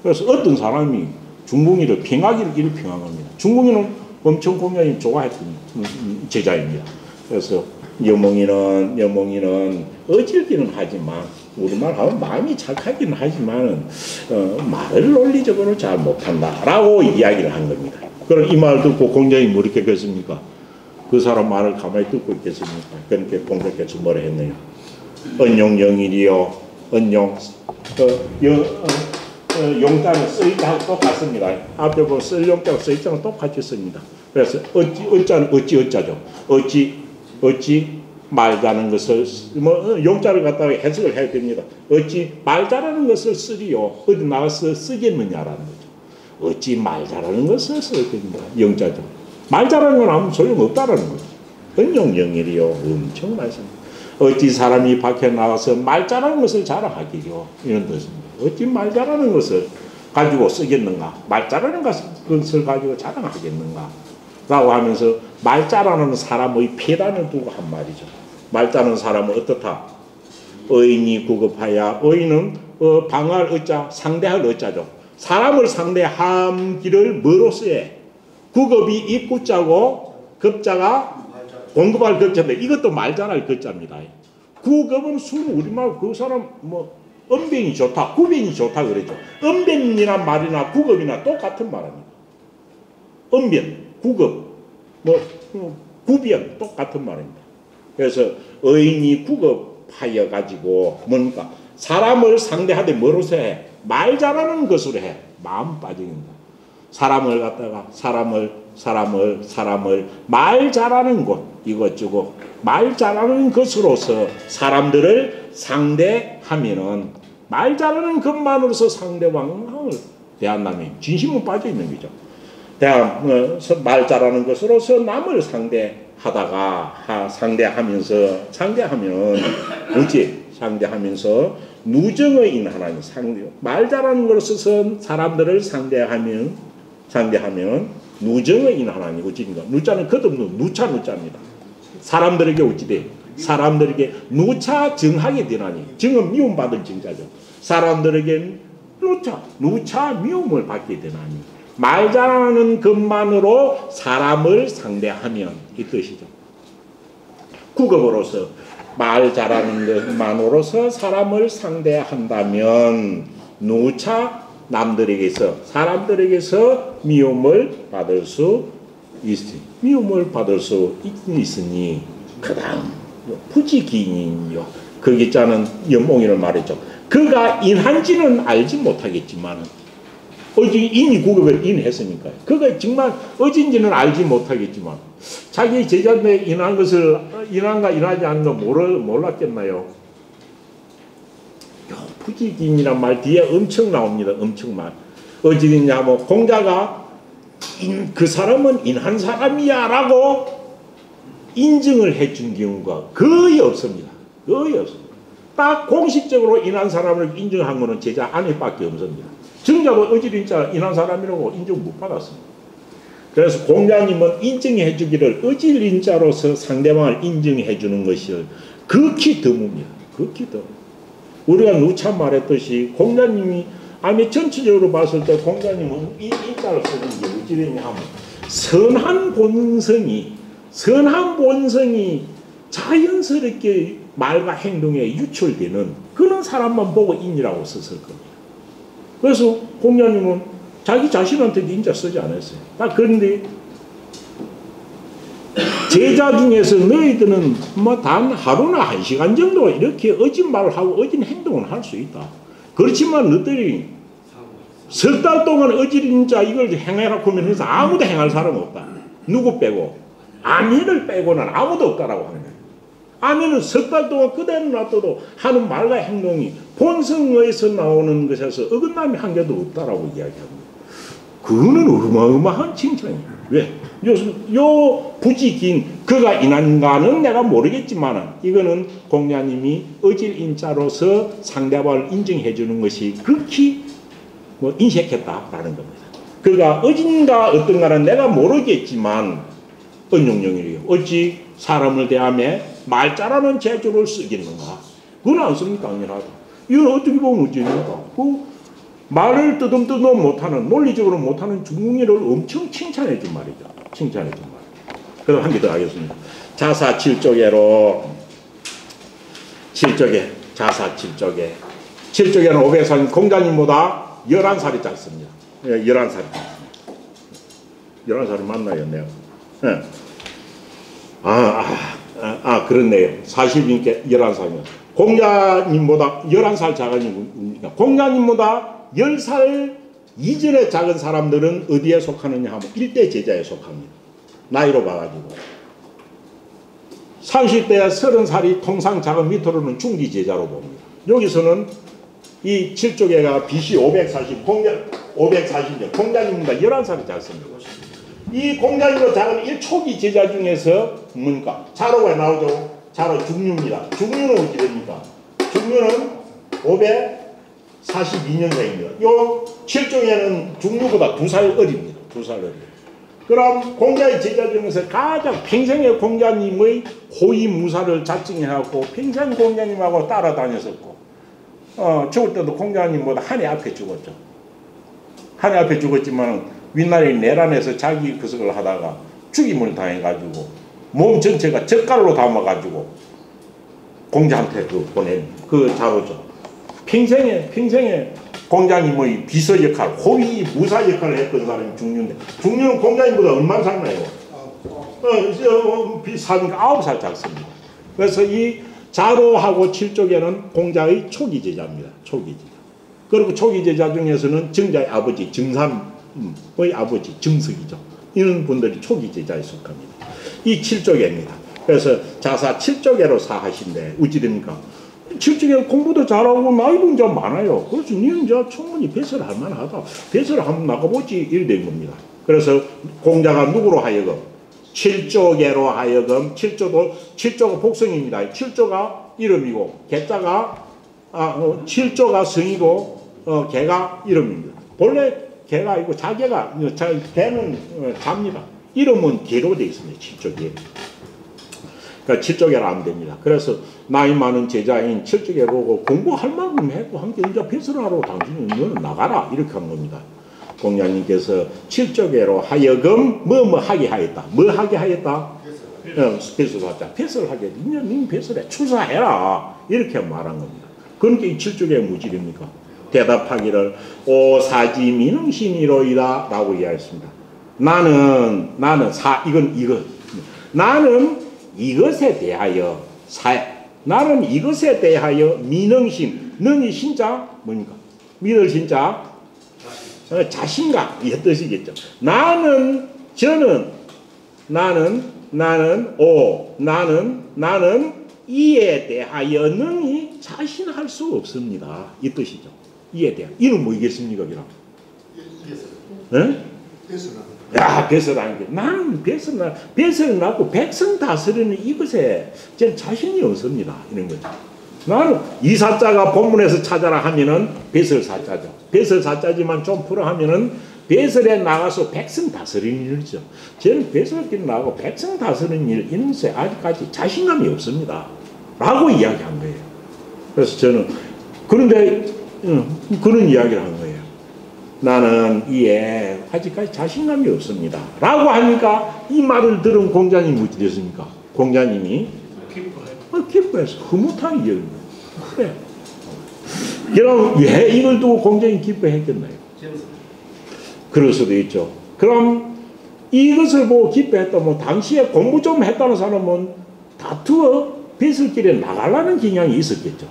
그래서 어떤 사람이 중궁이를 평하기를 이를 평합니다. 중궁이는 엄청 공자님 좋아했던 제자입니다. 그래서 여몽이는 어질기는 하지만 우리말 하면 마음이 착하기는 하지만 말을 논리적으로 잘 못한다라고 이야기를 한 겁니다. 그럼 이 말 듣고 공자님이 뭐 이렇게 했습니까? 그 사람 말을 가만히 듣고 있겠습니까? 그러니까 공자께서 뭐라 했네요. 언용영일이요. 언용 용자는 쓰이자하고 똑같습니다. 앞에 보면 쓸 용자하고 쓰이자는 똑같이 씁니다. 그래서 어자는 어찌어자죠. 어찌 말자는 것을 용자를 갖다가 해석을 해야 됩니다. 어찌 말자라는 것을 쓰리요. 어디 나가서 쓰겠느냐라는 거죠. 어찌 말자라는 것을 써야 됩니다. 영자죠. 말자라는 건 아무 소용없다라는 거죠. 언용영일이요. 엄청 말씀입니다. 어찌 사람이 밖에 나가서 말자라는 것을 자랑하기요. 이런 뜻입니다. 어찌 말자라는 것을 가지고 쓰겠는가. 말자라는 것을 가지고 자랑하겠는가. 라고 하면서 말자라는 사람의 폐단을 두고 한 말이죠. 말자는 사람은 어떻다? 의인이 구급하야. 의인은 방어할 어자, 상대할 어자죠. 사람을 상대함기를 뭐로써 해? 구급이 입구자고 급자가 공급할 급자인데 이것도 말자랄 급자입니다. 구급은 우리말 그 사람 언변이 좋다, 구변이 좋다 그러죠. 언변이나 말이나 구급이나 똑같은 말입니다. 언변, 구급, 구변 똑같은 말입니다. 그래서 의인이 구급하여 가지고 뭡니까? 사람을 상대하되 뭐로서 해? 말 잘하는 것으로 해. 마음 빠짐입니다. 사람을 사람을 말 잘하는 것 이것저것 말 잘하는 것으로서 사람들을 상대하면은 말 잘하는 것만으로서 상대방을 대한다면 진심은 빠져 있는 거죠. 말 잘하는 것으로서 남을 상대하면 누정의 인 하나님 말 잘하는 것으로서 사람들을 상대하면 누정의 인 하나님 어찌인가 누자는 끝없는 누자입니다. 사람들에게 어찌돼 사람들에게 누차 정하게 되나니 정은 미움받을 정자죠. 사람들에게 누차 미움을 받게 되나니 말 잘하는 것만으로 사람을 상대하면 이 뜻이죠. 국어로서 말 잘하는 것만으로서 사람을 상대한다면 누차 사람들에게서 미움을 받을 수 있으니 그 다음 부지기인이요. 그 기자는 연몽이를 말했죠. 그가 인한지는 알지 못하겠지만 인이 국어를 인했으니까요. 그가 정말 어진지는 알지 못하겠지만 자기 제자인데 인한가 인하지 않은 거 몰랐겠나요? 부지기인이란 말 뒤에 엄청 나옵니다. 엄청 말. 어찌됐냐 뭐 공자가 그 사람은 인한 사람이야 라고 인증을 해준 경우가 거의 없습니다. 거의 없습니다. 딱 공식적으로 인한 사람을 인정한 것은 제자 안에밖에 없습니다. 정자도 어지린자 인한 사람이라고 인정 못 받았습니다. 그래서 공자님은 인정해 주기를 어지린자로서 상대방을 인정해 주는 것이 극히 드뭅니다. 극히 드뭅. 우리가 누차 말했듯이 공자님이 아니 전체적으로 봤을 때 공자님은 인자를 쓰는 게 어찌되냐 하면 선한 본성이 자연스럽게 말과 행동에 유출되는 그런 사람만 보고 인이라고 썼을 겁니다. 그래서 공자님은 자기 자신한테 인자 쓰지 않았어요. 그런데 제자 중에서 너희들은 뭐 단 하루나 1시간 정도 이렇게 어진 말을 하고 어진 행동을 할 수 있다. 그렇지만 너희들이 석 달 동안 어지린 자 이걸 행해라고 하면 아무도 행할 사람 없다. 누구 빼고? 아미를 빼고는 아무도 없다라고 하는 거예요. 아미는 석 달 동안 그대로 놔둬도 하는 말과 행동이 본성에서 나오는 것에서 어긋남이 한 개도 없다라고 이야기합니다. 그거는 어마어마한 칭찬이에요. 왜? 요 부지긴 그가 인한가는 내가 모르겠지만 이거는 공자님이 어질인자로서 상대방을 인정해 주는 것이 극히 인색했다라는 겁니다. 그가 어진가 어떤가는 내가 모르겠지만 은용령이래요. 어찌 사람을 대하며 말 잘하는 재주를 쓰겠는가? 그건 안 씁니까? 당연하다. 이건 어떻게 보면 어찌입니까? 말을 뜨듬뜨듬 못하는 논리적으로 못하는 중궁이를 엄청 칭찬해 준 말이죠. 칭찬해 준 말. 그럼 한 개 더 하겠습니다. 자사 7쪽에는 500살 공자님보다 11살이 짧습니다. 11살이 11살이 맞나요? 내가? 네. 그렇네요. 40인께 11살이면 공자님보다 11살 작으니까 공자님보다 10살 이전에 작은 사람들은 어디에 속하느냐 하면 1대 제자에 속합니다. 나이로 봐가지고 30대 30살이 통상 작은 밑으로는 중기 제자로 봅니다. 여기서는 이 7쪽에가 BC 540년 공자님보다 11살이 작습니다. 이 공자님보다 작은 1초기 제자 중에서 뭡니까? 자로가 나오죠. 자로 중류입니다. 중류는 어떻게 됩니까? 중류는 542년생입니다. 요 7쪽에는 중류보다 2살 어립니다. 2살 어립니다. 그럼 공자의 제자 중에서 가장 평생에 공자님의 호위무사를 자증해갖고 평생 공자님하고 따라다녔었고 죽을 때도 공자님보다 한 해 앞에 죽었죠. 한 해 앞에 죽었지만 윗날에 내란에서 자기 구석을 하다가 죽임을 당해가지고 몸 전체가 젓갈로 담아가지고 공자한테 보낸 그 자로죠. 평생에 공자님의 비서 역할, 호위 무사 역할을 했던 사람이 중류인데 중류는 공자님보다 얼마나 살나요? 사니까 9살 작습니다. 그래서 이 자로하고 7쪽에는 공자의 초기 제자입니다. 초기 제자. 그리고 초기 제자 중에서는 정자의 아버지 정삼의 아버지 정석이죠. 이런 분들이 초기 제자에 속합니다. 이 7조계입니다. 그래서 자사 7조계로 사하신데 어찌 됩니까? 7조계 공부도 잘하고 나이도 이제 많아요. 그래서 니는 이제 충분히 배설을 할 만하다. 배설을 한번 나가보지 이래 된 겁니다. 그래서 공자가 누구로 하여금 7조계로 하여금 7조가 복성입니다. 7조가 이름이고 개자가 7조가 성이고 개가 이름입니다. 본래 개가 아니고 자개가 개는 잡니다. 이름은 개로 되어 있습니다. 7조계. 그러니까 7조계로 하면 됩니다. 그래서 나이 많은 제자인 7조계 보고 공부할 만큼 했고 함께 이제 배설을 하러 당신은 너는 나가라 이렇게 한 겁니다. 공자님께서 7조계로 하여금 뭐 하게 하였다. 뭐 하게 하였다? 배설하자. 배설을 하게 했다. 니 배설해. 출사해라. 이렇게 말한 겁니다. 그러니까 이 7조계의 무질입니까? 대답하기를 오사지민응신이로이다 라고 이야기했습니다. 나는 이것에 대하여 나는 이것에 대하여 민응신, 능이 신자 뭡니까? 믿을 신자 자신감 이 뜻이겠죠. 나는 이에 대하여 능히 자신할 수 없습니다. 이 뜻이죠. 이에 대한 이는 뭐이겠습니까? 네? 야, 배설하는 게 나는 배설을 낳고 백성 다스리는 이것에 저는 자신이 없습니다. 이런 거죠. 나는 이 사자가 본문에서 찾아라 하면은 배설 사자죠. 배설 사자지만 좀 풀어 하면은 배설에 나가서 백성 다스리는 일이죠. 저는 배설길 나가고 백성 다스리는 일 이런 것에 아직까지 자신감이 없습니다. 라고 이야기한 거예요. 그래서 저는 그런데 그런 이야기를 한 거예요. 나는 이에 아직까지 자신감이 없습니다. 라고 하니까 이 말을 들은 공자님이 어찌 됐습니까? 공자님이 기뻐해서 흐뭇하게 이야기합니다. 그래. 그럼 왜 이걸 두고 공자님이 기뻐했겠나요? 그럴 수도 있죠. 그럼 이것을 보고 기뻐했다면 당시에 공부 좀 했다는 사람은 다투어 배설길에 나가려는 경향이 있었겠죠.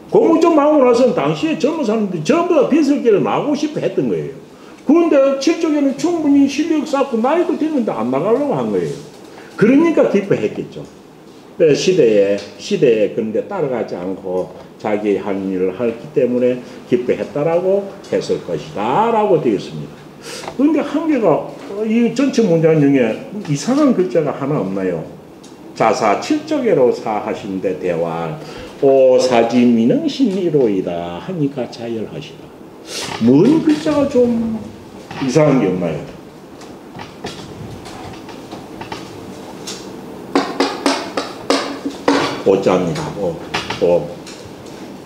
공부 좀 하고 나서는 당시에 젊은 사람들이 전부 다 배설길에 나가고 싶어 했던 거예요. 그런데 7조계는 충분히 실력 쌓고 나이도 됐는데 안 나가려고 한 거예요. 그러니까 기뻐했겠죠. 시대에 그런데 따라가지 않고 자기 할 일을 했기 때문에 기뻐했다라고 했을 것이다 라고 되어 있습니다. 그런데 한계가 이 전체 문장 중에 이상한 글자가 하나 없나요? 자사 7조계로 사하신데 대화 오사지민응신이로이다 하니까 자열하시다. 뭔 글자가 좀 이상한 게 없나요? 오자입니다.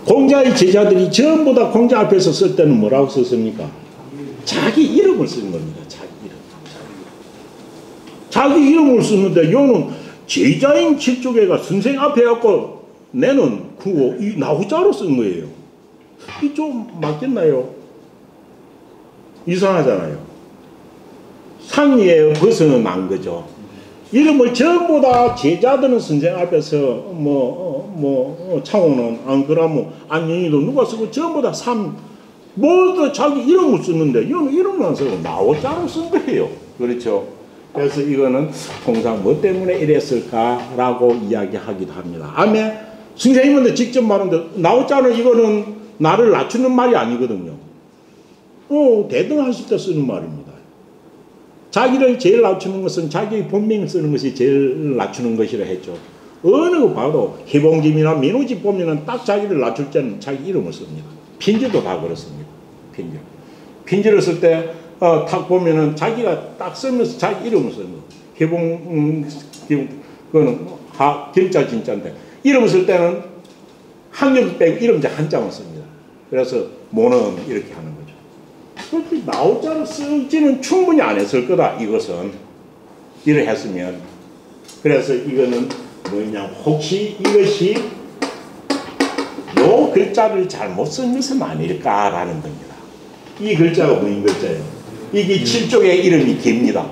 공자의 제자들이 전부 다 공자 앞에서 쓸 때는 뭐라고 썼습니까? 자기 이름을 쓰는 겁니다. 자기 이름을 쓰는데 요는 제자인 7조계가 선생 앞에 갖고 내는 이 나후자로 쓴 거예요. 이 좀 맞겠나요? 이상하잖아요. 상의에 벗어난 거죠. 이름을 전부 다 제자들은 선생 앞에서 창호는 안 그러면 안녕이도 누가 쓰고 전부 다 모두 자기 이름을 쓰는데 이거는 이름을 안 쓰고 나오자로 쓴 거예요. 그렇죠. 그래서 이거는 통상 뭐 때문에 이랬을까라고 이야기하기도 합니다. 아멘. 선생님한테 직접 말하는데 나오자는 이거는 나를 낮추는 말이 아니거든요. 대등하실 때 쓰는 말입니다. 자기를 제일 낮추는 것은 자기의 본명을 쓰는 것이 제일 낮추는 것이라 했죠. 어느 거 봐도 희봉집이나 민우집 보면은 딱 자기를 낮출 때는 자기 이름을 씁니다. 편지도 다 그렇습니다. 편지를 쓸 때 탁 보면은 자기가 딱 쓰면서 자기 이름을 쓰는 거. 그거는 결자 진짜인데 이름을 쓸 때는 한글 빼고 이름자 한자만 씁니다. 그래서 모는 이렇게 하는 거죠. 그렇게 나오자로 쓰지는 충분히 안 했을 거다. 이것은 이래 했으면 그래서 이거는 뭐냐 혹시 이것이 요 글자를 잘못 쓴 것은 아닐까라는 겁니다. 이 글자가 무슨 글자예요? 이게 7조의 이름이 개입니다.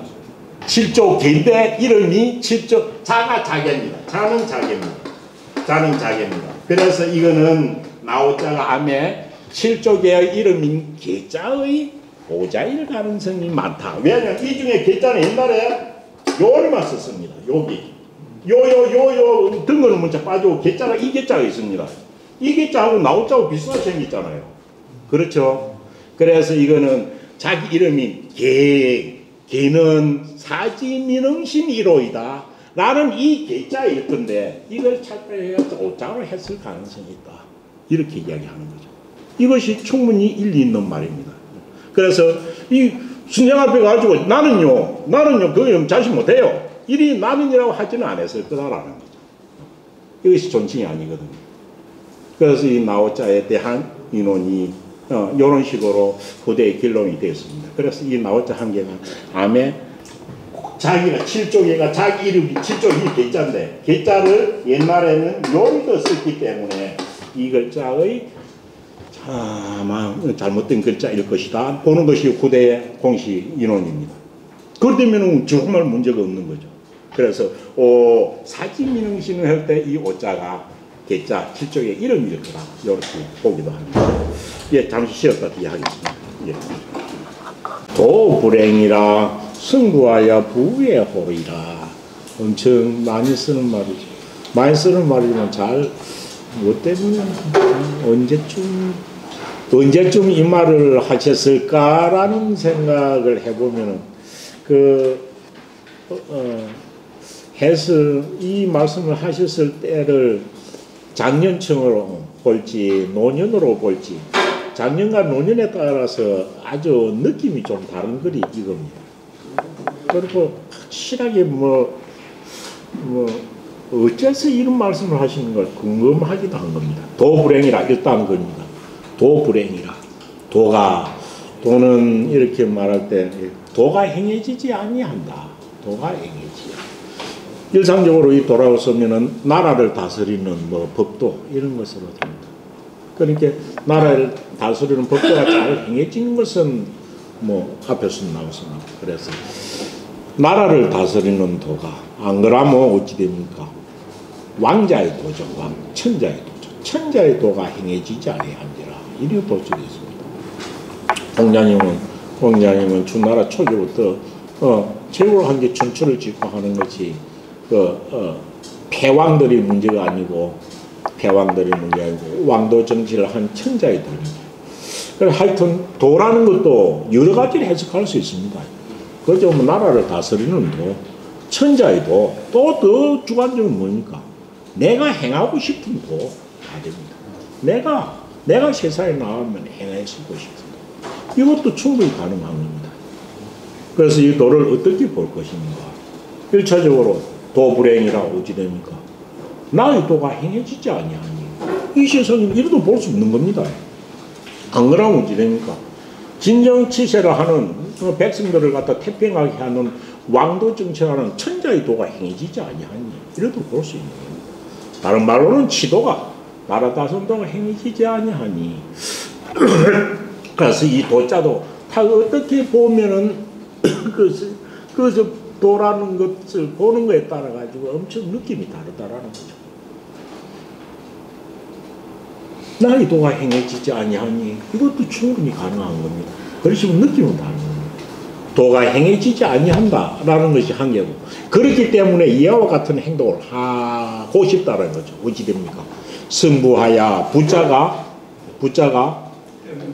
7조 개인데 이름이 7조 자가 자개입니다. 자는 자개입니다. 그래서 이거는 나오자가 암에 7조계의 이름인 개자의 도자일 가능성이 많다. 왜냐하면 이 중에 계자는 옛날에 요리만 썼습니다. 여기 요 등어는 문자 빠지고 계자가 이 계자가 있습니다. 이 계자하고 나오자하고 비슷하게 생겼잖아요. 그렇죠? 그래서 이거는 자기 이름이 개는 사지민응신 1호이다 라는 이 계자일 건데 이걸 착각해서 오자로 했을 가능성이 있다. 이렇게 이야기하는 거죠. 이것이 충분히 일리 있는 말입니다. 그래서 이 선생 앞에 가지고 나는요 그거 자신 못해요. 이리 나는이라고 하지는 않았을 거다라는 거죠. 이것이 존칭이 아니거든요. 그래서 이 나오자에 대한 인원이 이런 식으로 후대의 결론이 되었습니다. 그래서 이 나오자 한 개가 암에 자기가 7쪽에가 자기 이름이 7쪽이 계자인데 계자를 옛날에는 요리도 썼기 때문에 이 글자의 잘못된 글자일 것이다 보는 것이 후대의 공식 인원입니다. 그렇다면 정말 문제가 없는 거죠. 그래서 사지민응신을 할 때 이 오자가 계자 7쪽의 이름일 거다 이렇게 보기도 합니다. 예, 잠시 쉬었다 뒤하겠습니다. 예. 도불행이라 승부하여 부외호이라. 엄청 많이 쓰는 말이죠. 많이 쓰는 말이지만 잘 뭐 때문에 언제쯤 이 말을 하셨을까라는 생각을 해보면은 이 말씀을 하셨을 때를 작년층으로 볼지 노년으로 볼지 작년과 노년에 따라서 아주 느낌이 좀 다른 글이 이겁니다. 그리고 확실하게 어째서 이런 말씀을 하시는 걸 궁금하기도 한 겁니다. 도불행이라 일단 겁니다. 도불행이라 도는 이렇게 말할 때 도가 행해지지 아니한다. 도가 행해지야. 일상적으로 이 도라고 쓰면은 나라를 다스리는 법도 이런 것으로 됩니다. 그러니까 나라를 다스리는 법도가 잘 행해지는 것은 앞에서 나왔습니다. 그래서 나라를 다스리는 도가 안 그러면 어찌 됩니까? 왕자의 도죠. 천자의 도죠. 천자의 도가 행해지지 아니한지라 이리 볼 수 있습니다. 공자님은 주나라 초기부터 제국을 한 게 천추를 짓고 하는 것이 패왕들이 문제가 아니고 왕도 정치를 한 천자의 도입니다. 그래서 하여튼 도라는 것도 여러 가지를 해석할 수 있습니다. 그죠? 나라를 다스리는 도, 천자의 도, 또 더 주관적인 뭡니까? 내가 행하고 싶은 도가 됩니다. 내가 세상에 나오면 행하고 싶은 도. 이것도 충분히 가능한 겁니다. 그래서 이 도를 어떻게 볼 것인가? 1차적으로 도불행이라 어찌 됩니까? 나의 도가 행해지지 아니하니 이 세상에 이래도 볼 수 있는 겁니다. 안 그러면 어찌 됩니까? 진정치세를 하는 백성들을 갖다 태평하게 하는 왕도 정치하는 천자의 도가 행해지지 아니하니 이래도 볼 수 있는 겁니다. 다른 말로는 치도가 나라 다스림도가 행해지지 아니하니 그래서 이 도자도 다 어떻게 보면은 그래서 도라는 것을 보는 것에 따라 가지고 엄청 느낌이 다르다라는 거죠. 나의 도가 행해지지 아니하니 이것도 충분히 가능한 겁니다. 그러시면 느낌은 다른 겁니다. 도가 행해지지 아니한다라는 것이 한계고 그렇기 때문에 이와 같은 행동을 하고 싶다는 거죠. 어찌 됩니까? 승부하야 부자가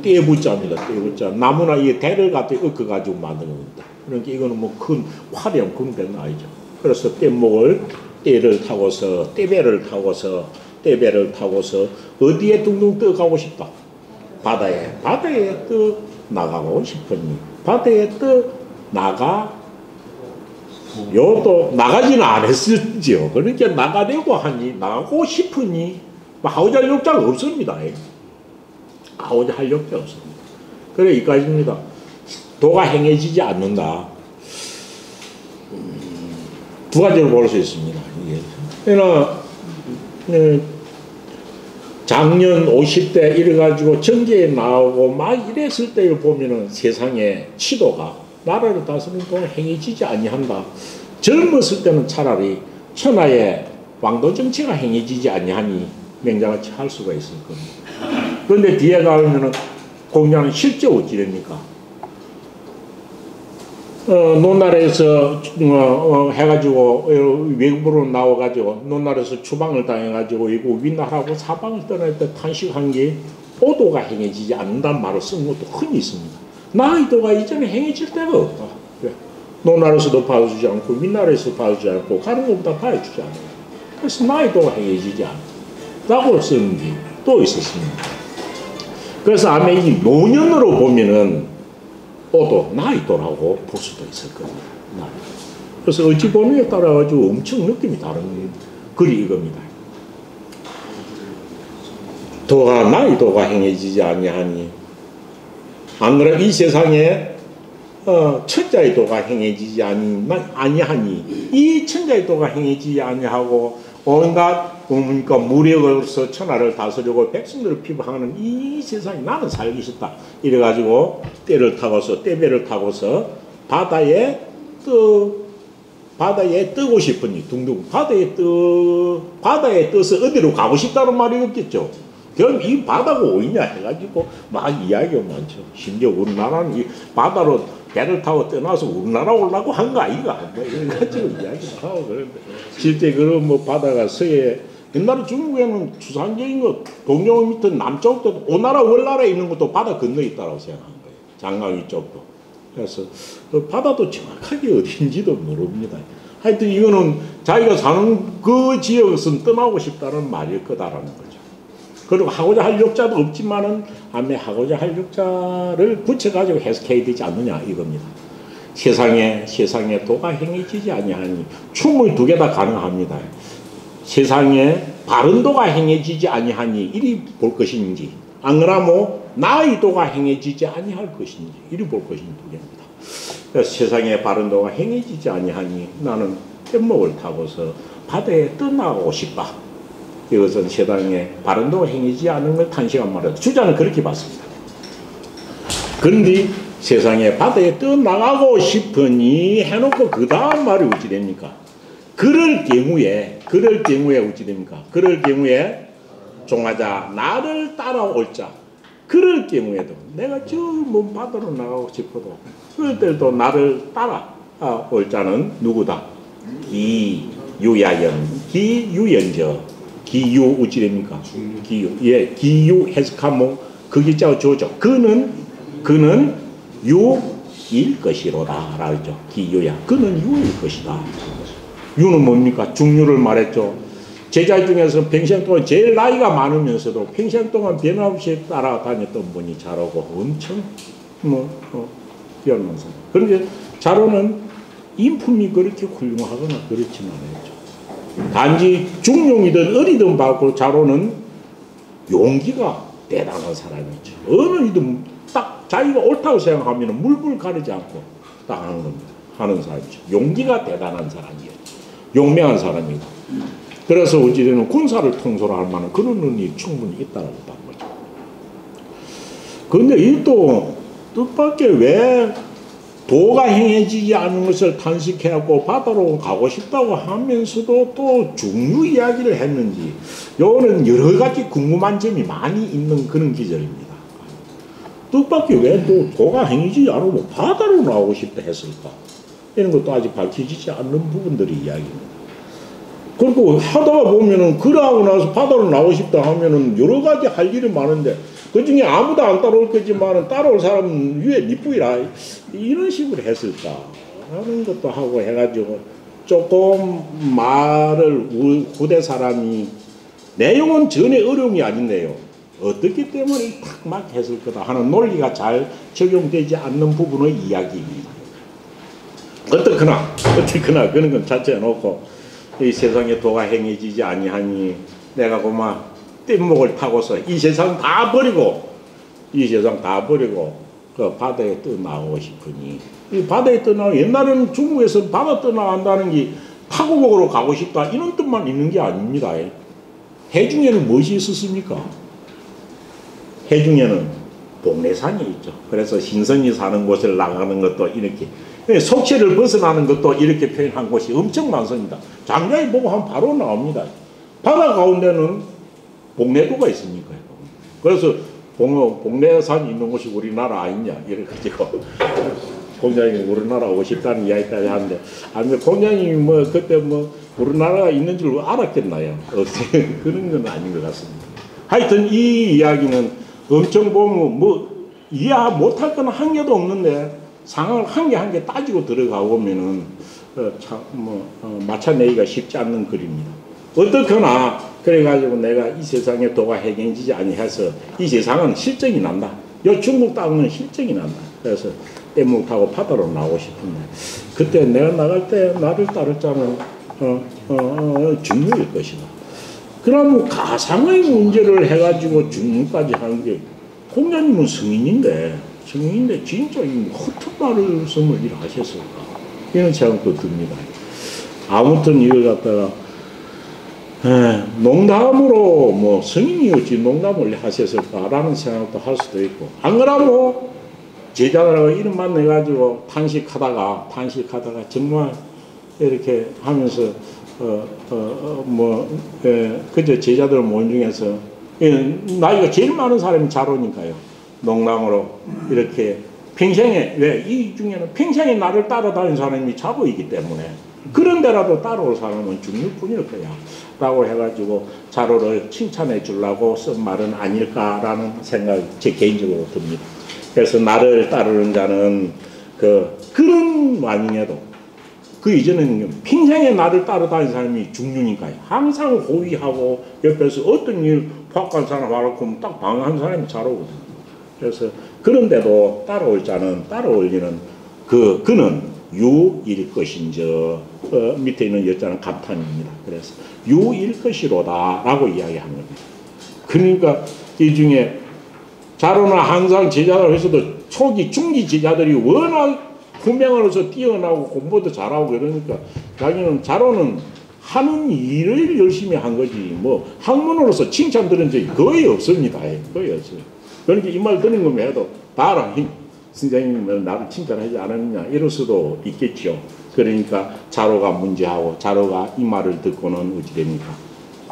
떼부자입니다. 떼부자. 나무나 이 대를 갖다 엮어가지고 만든 겁니다. 그러니까 이거는 큰 화려한 그런 데는 아니죠. 그래서 떼를 타고서 떼배를 타고서 어디에 둥둥 떠가고 싶다. 바다에 떠 나가고 싶으니 바다에 떠 요도 나가지는 않았었죠. 그러니까 나가려고 하니 나가고 싶으니 하고자 할 욕자가 없습니다. 하고자 할 욕자 없습니다. 그래 이까지입니다. 도가 행해지지 않는다. 두 가지로 볼 수 있습니다. 작년 50대 이래가지고 정계에 나오고 막 이랬을 때를 보면은 세상에 치도가 나라를 다스리는 동안 행해지지 아니한다. 젊었을 때는 차라리 천하의 왕도 정치가 행해지지 아니하니 맹자같이 할 수가 있을 겁니다. 그런데 뒤에 가면은 공자는 실제 어찌 됩니까? 논나라에서 해가지고 외국으로 나와가지고 논나라에서 추방을 당해가지고 이거 윗나라하고 사방을 떠날 때 탄식한 게 오도가 행해지지 않는다는 말을 쓴 것도 흔히 있습니다. 나이도가 이제는 행해질 데가 없다. 논나라에서도 봐주지 않고 윗나라에서 봐주지 않고 가는 것보다 봐주지 않아요. 그래서 나이도가 행해지지 않다고 쓰는 게 또 있었습니다. 그래서 아마 이 노년으로 보면은 오도 나이도라고 볼 수도 있을 겁니다. 그래서 어찌 보느냐에 따라 가지고 엄청 느낌이 다른 글이 이겁니다. 도가 나이도가 행해지지 아니하니 안 그래 이 세상에 천자의 도가 행해지지 아니하니 이 천자의 도가 행해지지 아니하고 온갖 그러니까 무력으로서 천하를 다스리고 백성들을 피부하는 이 세상에 나는 살기 싫다. 이래가지고 떼배를 타고서 바다에 뜨고 싶으니 둥둥 바다에 떠서 어디로 가고 싶다는 말이 없겠죠. 그럼 이 바다가 어디냐 해가지고 막 이야기가 많죠. 심지어 우리나라는 이 바다로 배를 타고 떠나서 우리나라 오려고 한 거 아이가 뭐 이런 가지고 이야기를 하고 그런데 실제 그런 뭐 바다가 옛날에 중국에는 주산적인 거 동경 밑에 남쪽도 오나라 월나라에 있는 것도 바다 건너에 있다고 생각한 거예요. 장강이 쪽도. 그래서 그 바다도 정확하게 어딘지도 모릅니다. 하여튼 이거는 자기가 사는 그 지역에서 떠나고 싶다는 말일 거다라는 거죠. 그리고 하고자 할 욕자도 없지만은 아마 하고자 할 욕자를 붙여가지고 해석해야 되지 않느냐 이겁니다. 세상에 도가 행해지지 아니하니 충분히 두 개 다 가능합니다. 세상에 바른 도가 행해지지 아니하니 이리 볼 것인지 안 그러면 나의 도가 행해지지 아니할 것인지 이리 볼 것인지 두 개입니다. 그래서 세상에 바른 도가 행해지지 아니하니 나는 뗏목을 타고서 바다에 떠나가고 싶다. 이것은 세상에 바른 도가 행해지지 않은 걸 탄식한 말이다. 주자는 그렇게 봤습니다. 그런데 세상에 바다에 떠나가고 싶으니 해놓고 그 다음 말이 어찌 됩니까? 그럴 경우에 어찌 됩니까? 그럴 경우에 종하자 나를 따라올 자. 그럴 경우에도 내가 저 먼 바다로 나가고 싶어도 그럴 때도 나를 따라올 자는 누구다? 기유연저. 기유 어찌 됩니까? 기유 해석하면 그게 조죠. 그는 유일 것이로다 라죠. 기유야. 그는 유일 것이다. 유는 뭡니까? 중유를 말했죠. 제자 중에서 평생 동안 제일 나이가 많으면서도 평생 동안 변함없이 따라다녔던 분이 자로고 엄청 뛰어난 사람. 그런데 자로는 인품이 그렇게 훌륭하거나 그렇지는 않았죠. 단지 중용이든 어리든 받고 자로는 용기가 대단한 사람이죠. 어느 이든 딱 자기가 옳다고 생각하면 물불 가리지 않고 딱 하는 겁니다. 하는 사람이죠. 용기가 대단한 사람이에요. 용맹한 사람이다. 그래서 어찌되면 군사를 통솔 할 만한 그런 능력이 충분히 있다고 본 거죠. 그런데 이 또 뜻밖의 왜 도가 행해지지 않는 것을 탄식해갖고 바다로 가고 싶다고 하면서도 또 중유 이야기를 했는지 요거는 여러 가지 궁금한 점이 많이 있는 그런 기절입니다. 뜻밖의 왜 또 도가 행해지지 않으면 바다로 나오고 싶다 했을까? 이런 것도 아직 밝혀지지 않는 부분들이 이야기입니다. 그리고 하다가 보면은 그러고 나서 바다로 나오고 싶다 하면은 여러 가지 할 일이 많은데 그 중에 아무도 안 따라올 거지만은 따라올 사람은 위에 니뿌이라 이런 식으로 했을까 하는 것도 하고 해가지고 조금 말을 후대 사람이 내용은 전혀 어려움이 아닌데요. 어떻기 때문에 딱 막 했을 거다 하는 논리가 잘 적용되지 않는 부분의 이야기입니다. 어떻거나 그런 건 자체해 놓고 이 세상에 도가 행해지지 아니하니 내가 그만 뗏목을 타고서 이 세상 다 버리고 그 바다에 떠나오고 싶으니 이 바다에 옛날에는 중국에서 바다 떠나간다는 게 타국으로 가고 싶다 이런 뜻만 있는 게 아닙니다. 해중에는 무엇이 있었습니까? 해중에는 복례산이 있죠. 그래서 신선이 사는 곳을 나가는 것도 이렇게 속체를 벗어나는 것도 이렇게 표현한 곳이 엄청 많습니다. 장자에 보고 하면 바로 나옵니다. 바다 가운데는 복례도가 있으니까요. 그래서 복례산이 있는 곳이 우리나라 아니냐 이래가지고 공자님이 우리나라 오고 싶다는 이야기까지 하는데, 아니 공자님이 뭐 그때 뭐 우리나라가 있는 줄 알았겠나요? 그런 건 아닌 것 같습니다. 하여튼 이 이야기는 엄청 보면 뭐 이해 못할 건 한 개도 없는데 상황을 한 개 한 개 따지고 들어가 보면은 맞춰내기가 쉽지 않는 글입니다. 어떻거나 그래가지고 내가 이 세상에 도가 해경지지 아니해서 이 세상은 실정이 난다. 요 중국 땅은 실정이 난다. 그래서 떼물 타고 바다로 나오고 싶은데 그때 내가 나갈 때 나를 따를 자는 중류일 것이다. 그럼 가상의 문제를 해가지고 중류까지 하는 게 공자님은 성인인데 진짜 이 허튼 말씀을 하셨을까 이런 생각도 듭니다. 아무튼 이걸 갖다가 농담으로 뭐 성인이었지 농담을 하셨을까라는 생각도 할 수도 있고, 안 그러면 제자들하고 이름만 내가지고 탄식하다가 정말 이렇게 하면서 그저 제자들 모임 중에서 나이가 제일 많은 사람이 자로니까요. 농담으로 이렇게 평생에 왜 이 중에는 평생에 나를 따라다니는 사람이 자로이기 때문에 그런데라도 따라올 사람은 중류뿐일 거야 라고 해가지고 자로를 칭찬해 주려고 쓴 말은 아닐까라는 생각이 제 개인적으로 듭니다. 그래서 나를 따르는 자는 그런 와중에도 그 이전에는 평생에 나를 따라다니는 사람이 중류니까요. 항상 호위하고 옆에서 어떤 일 포악한 사람 와놓고 딱 방어하는 사람이 잘 오거든요. 그래서 그런데도 따라올 자는 따라올 일은 그는 유일 것인저 밑에 있는 여자는 감탄입니다. 그래서 유일 것이로다 라고 이야기한 겁니다. 그러니까 이 중에 자로는 항상 제자들 해서도 초기 중기 제자들이 워낙 후명으로서 뛰어나고 공부도 잘하고 그러니까 자기는 자로는 하는 일을 열심히 한 거지 뭐 학문으로서 칭찬 들은 적이 거의 없습니다. 거의 없어요. 그러니까 이 말 듣는 것만 해도 나라 선생님은 나를 칭찬하지 않았느냐 이럴 수도 있겠죠. 그러니까 자로가 문제하고 자로가 이 말을 듣고는 어찌 됩니까?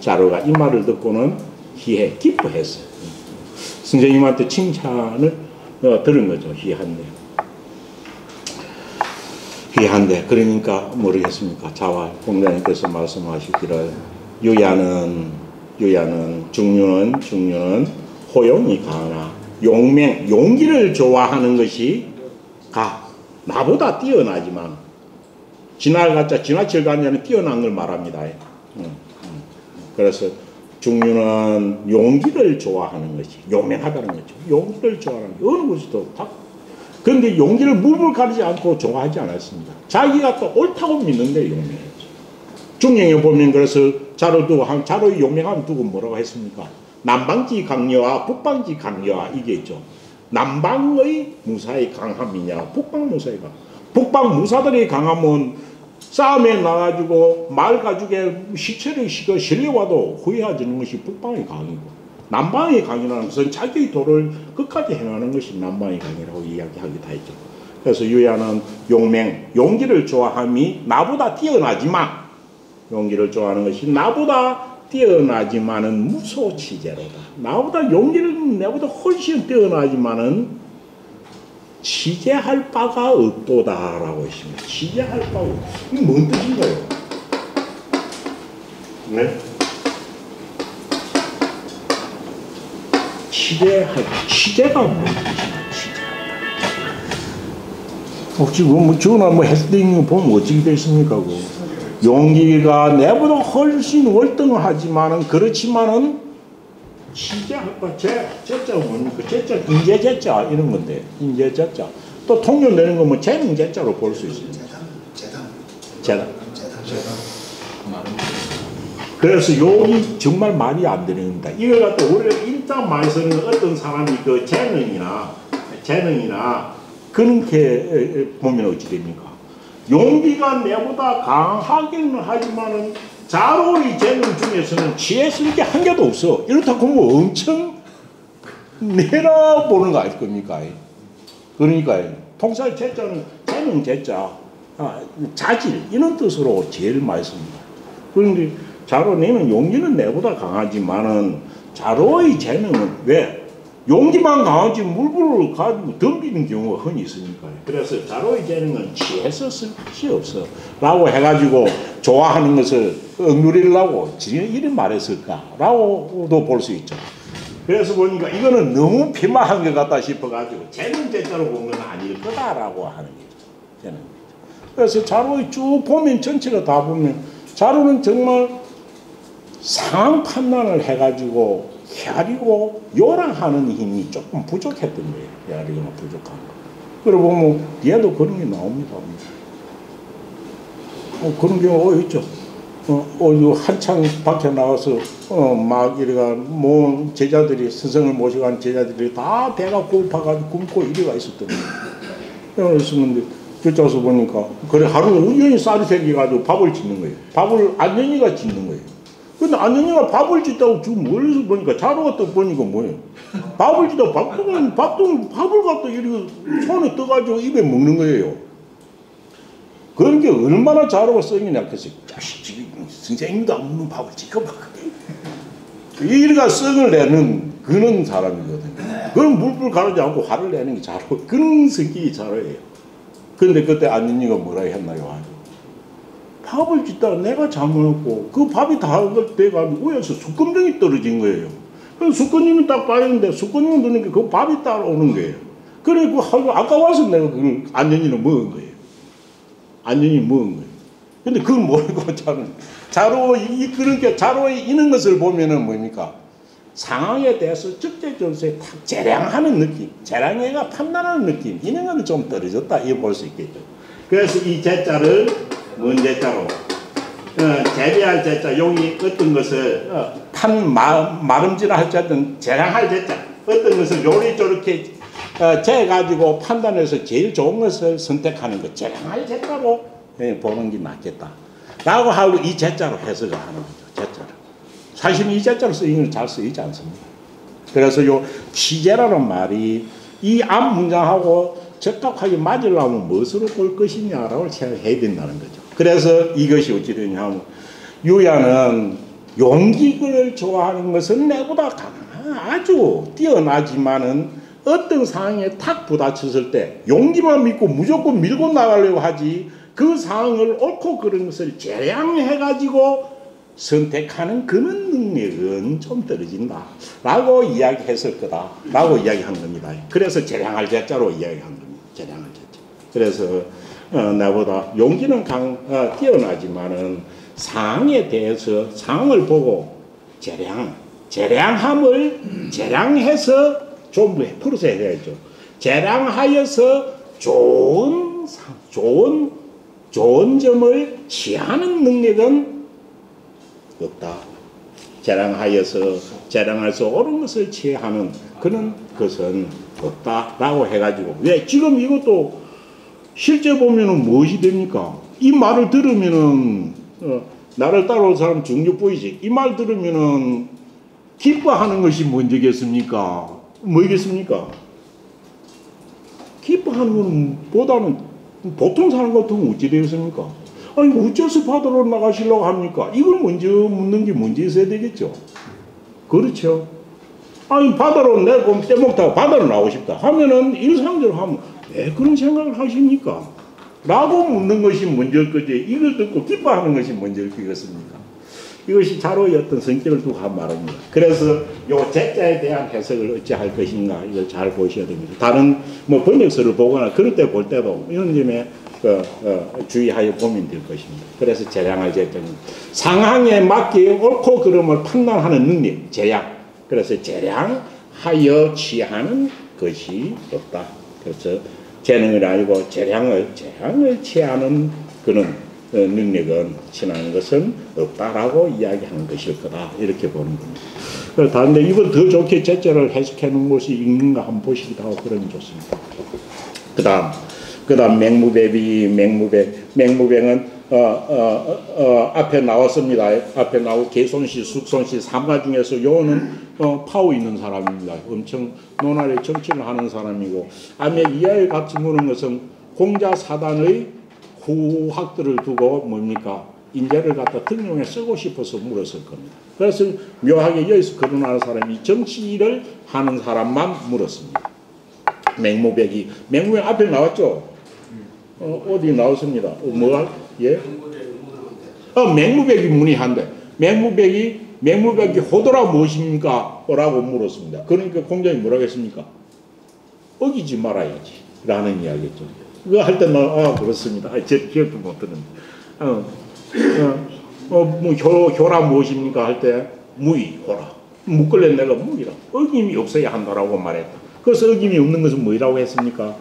자로가 이 말을 듣고는 기뻐했어요. 선생님한테 칭찬을 들은 거죠. 희한데 그러니까 모르겠습니까? 자와 공자님께서 말씀하시기를 유야는 중류는 호용이 강하나 용기를 좋아하는 것이 나보다 뛰어나지만 지나칠 간자는 뛰어난 걸 말합니다. 그래서 중류는 용기를 좋아하는 것이 용맹하다는 거죠. 용기를 좋아하는 어느 것이도 다. 그런데 용기를 물불 가리지 않고 좋아하지 않았습니다. 자기가 또 옳다고 믿는데 용맹했죠. 중령에 보면 그래서 자로의 용맹함 두고 뭐라고 했습니까? 남방지 강요와 북방지 강요와 이게 있죠. 남방의 무사의 강함이냐 북방 무사의 강함. 북방 무사들의 강함은 싸움에 나가지고 말 가죽에 시체를 실려와도 후회하지 않는 것이 북방의 강이고 남방의 강이라는 것은 자기의 도를 끝까지 행하는 것이 남방의 강이라고 이야기하기도 했죠. 그래서 유야는 용기를 좋아함이 나보다 뛰어나지만 용기를 좋아하는 것이 나보다 뛰어나지만은 무소치제로다. 나보다 용기는 내보다 훨씬 뛰어나지만은 치제할 바가 없도다라고 했습니다. 치제할 바가 이게 뭔 뜻인가요? 네? 치제가 뭔 뜻인가요? 혹시 전화 해스팅 보면 어떻게 되십니까? 용기가 내보다 훨씬 월등하지만은 그렇지만은 치제할까 제자 뭡니까? 제자 인제제자 이런 건데 인제제자 또 통용되는 거 뭐 재능제자로 볼 수 있습니다. 재단. 그래서 여기 정말 말이 안 되는 겁니다. 이걸 갖다 우리가 일단 많이 쓰는 어떤 사람이 그 재능이나 그렇게 보면 어찌 됩니까? 용기가 내보다 강하기는 하지만은 자로의 재능 중에서는 취했을 게 한 개도 없어. 이렇다고 하면 엄청 내려보는 거 아닐 겁니까? 그러니까 통살 제자는 재능 제자, 자질 이런 뜻으로 제일 많이 씁니다. 그런데 자로 너는 용기는 내보다 강하지만은 자로의 재능은 왜? 용기만 강하지 물불을 가지고 덤비는 경우가 흔히 있으니까요. 그래서 자로의 재능은 취해서 쓸 것이 없어 라고 해가지고 좋아하는 것을 억누리려고 이런 말했을까 라고도 볼 수 있죠. 그래서 보니까 이거는 너무 피마한 것 같다 싶어가지고 재능 제자로 본 건 아닐 거다라고 하는 거죠. 재능. 그래서 자로의 쭉 보면 전체를 다 보면 자로는 정말 상황 판단을 해가지고 헤아리고 요랑하는 힘이 조금 부족했던 거예요. 헤아리거나 부족한 거. 그러고 보면 뒤에도 그런 게 나옵니다. 그런 경우가 있죠. 한창 밖에 나와서 막 이래가 뭐 제자들이 스승을 모시고 간 제자들이 다 배가 고파가지고 굶고 이래가 있었던 거예요. 그랬었는데 그쪽에서 보니까 그래 하루 우연히 쌀이 생겨가지고 밥을 짓는 거예요. 밥을 안녕이가 짓는 거예요. 근데 안녕이가 밥을 짓다고 지금 멀리서 보니까 자루가 떠 보니까 뭐예요? 밥을 짓다고 밥을 갖다 이렇게 손에 떠가지고 입에 먹는 거예요. 그런 게 얼마나 자루가 썩이냐 그래서 자식 지금 선생님도 안 먹는 밥을 지금 막 이리가 썩을 내는 그런 사람이거든요. 그런 물불 가르지 않고 화를 내는 게 자루, 그런 성격이 자루예요. 근데 그때 안녕이가 뭐라 했나요? 밥을 짓다가 내가 잘못했고 그 밥이 다 돼가지고 위에서 숯검정이 떨어진 거예요. 그래서 숯검정이 딱 빠졌는데 숯검정이 넣으니까 그 밥이 따라오는 거예요. 그래 그 아까 와서 내가 그 안녕이는 먹은 거예요. 안녕이 먹은 거예요. 근데 그걸 모르고 자로의 이런 것을 보면은 뭡니까? 상황에 대해서 적재적소에 탁 재량하는 느낌, 재량해가 판단하는 느낌, 이런 거는 좀 떨어졌다 이거 볼 수 있겠죠. 그래서 이 제자를 뭔 제자로 재배할 제자, 용이 어떤 것을 마름질할 제자든 재량할 제자, 어떤 것을 요리저렇게 재가지고 판단해서 제일 좋은 것을 선택하는 것, 재량할 제자로 보는 게 낫겠다 라고 하고 이 제자로 해석을 하는 거죠. 제자로. 사실 이 제자로 쓰이는 잘 쓰이지 않습니다. 그래서 요 취재라는 말이 이 앞 문장하고 적합하게 맞으려면 무엇으로 볼 것이냐라고 생각해야 된다는 거죠. 그래서 이것이 어찌 되냐면 유야는 용기를 좋아하는 것은 내보다 아주 뛰어나지만은 어떤 상황에 탁 부딪혔을 때 용기만 믿고 무조건 밀고 나가려고 하지 그 상황을 옳고 그런 것을 재량해가지고 선택하는 그런 능력은 좀 떨어진다 라고 이야기했을 거다 라고 이야기한 겁니다. 그래서 재량할 제자로 이야기한 겁니다. 재량할 제자. 그래서 나보다 용기는 뛰어나지만은 상황에 대해서 상황을 보고 재량해서 좀 풀어서 해야죠. 재량하여서 좋은 점을 취하는 능력은 없다. 재량할 수 옳은 것을 취하는 그런 것은 없다라고 해가지고 왜 지금 이것도 실제 보면은 무엇이 됩니까? 이 말을 들으면은 나를 따라올 사람 중요 보이지. 이 말 들으면은 기뻐하는 것이 먼저겠습니까? 뭐겠습니까? 기뻐하는 것은 보다는 보통 사람 같으면 어찌 되겠습니까? 아니 어째서 바다로 나가시려고 합니까? 이걸 먼저 묻는 게 먼저 있어야 되겠죠. 그렇죠. 아니 바다로 내가 떼먹다가 바다로 나오고 싶다 하면은 일상적으로 하면 왜 그런 생각을 하십니까? 라고 묻는 것이 먼저일 거지 이걸 듣고 기뻐하는 것이 먼저일 거겠습니까? 이것이 자로의 어떤 성격을 두고 한 말입니다. 그래서 요 제자에 대한 해석을 어찌 할 것인가 이걸 잘 보셔야 됩니다. 다른 뭐 번역서를 보거나 그럴 때 볼 때도 이런 점에 주의하여 보면 될 것입니다. 그래서 재량할 제자는 상황에 맞게 옳고 그름을 판단하는 능력, 재량. 그래서 재량하여 취하는 것이 없다. 그래서 재능을 아니고 재량을 취하는 그런 능력은 취하는 것은 없다라고 이야기하는 것일 거다. 이렇게 보는 겁니다. 그런데 이건 더 좋게 제자를 해석해 놓은 것이 있는가 한번 보시기도 하고 그러면 좋습니다. 그 다음 맹무배는 앞에 나왔습니다. 앞에 나오고 개손씨, 숙손씨 3가 중에서 요는 파워 있는 사람입니다. 엄청 논알의 정치를 하는 사람이고 앞에 이하에 같이 무는 것은 공자 사단의 후학들을 두고 뭡니까? 인재를 갖다 등용해 쓰고 싶어서 물었을 겁니다. 그래서 묘하게 여기서 거론하는 사람이 정치를 하는 사람만 물었습니다. 맹무백이 앞에 나왔죠? 어디 나왔습니다. 예? 맹무백이 문의한대. 맹무백이 호도라 무엇입니까? 라고 물었습니다. 그러니까 공자이 뭐라고 했습니까? 어기지 말아야지 라는 이야기였죠. 그거 할 때 그렇습니다. 제 기억도 못 드는데. 효라 무엇입니까? 할 때 무의, 호라. 묶을래 내가 무의라. 어김이 없어야 한다라고 말했다. 그래서 어김이 없는 것은 뭐라고 했습니까?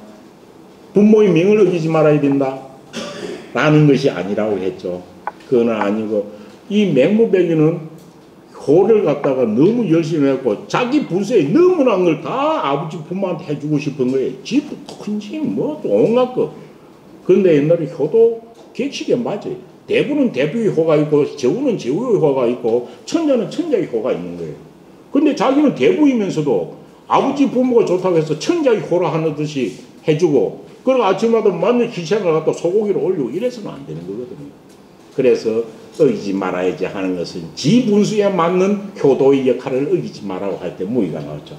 부모의 명을 어기지 말아야 된다. 라는 것이 아니라고 했죠. 그건 아니고, 이 맹무백이는 호를 갖다가 너무 열심히 했고, 자기 부서에 너무난 걸 다 아버지 부모한테 해주고 싶은 거예요. 집도 큰지, 온갖 거. 근데 옛날에 효도 계측에 맞아요. 대부는 대부의 호가 있고, 제후는 제후의 호가 있고, 천자는 천자의 호가 있는 거예요. 근데 자기는 대부이면서도 아버지 부모가 좋다고 해서 천자의 호라 하듯이 해주고, 그리고 아침마다 맞는 기생을 갖다 소고기를 올리고 이래서는 안 되는 거거든요. 그래서 어기지 말아야지 하는 것은 지 분수에 맞는 효도의 역할을 어기지 말라고 할 때 무의가 나왔죠.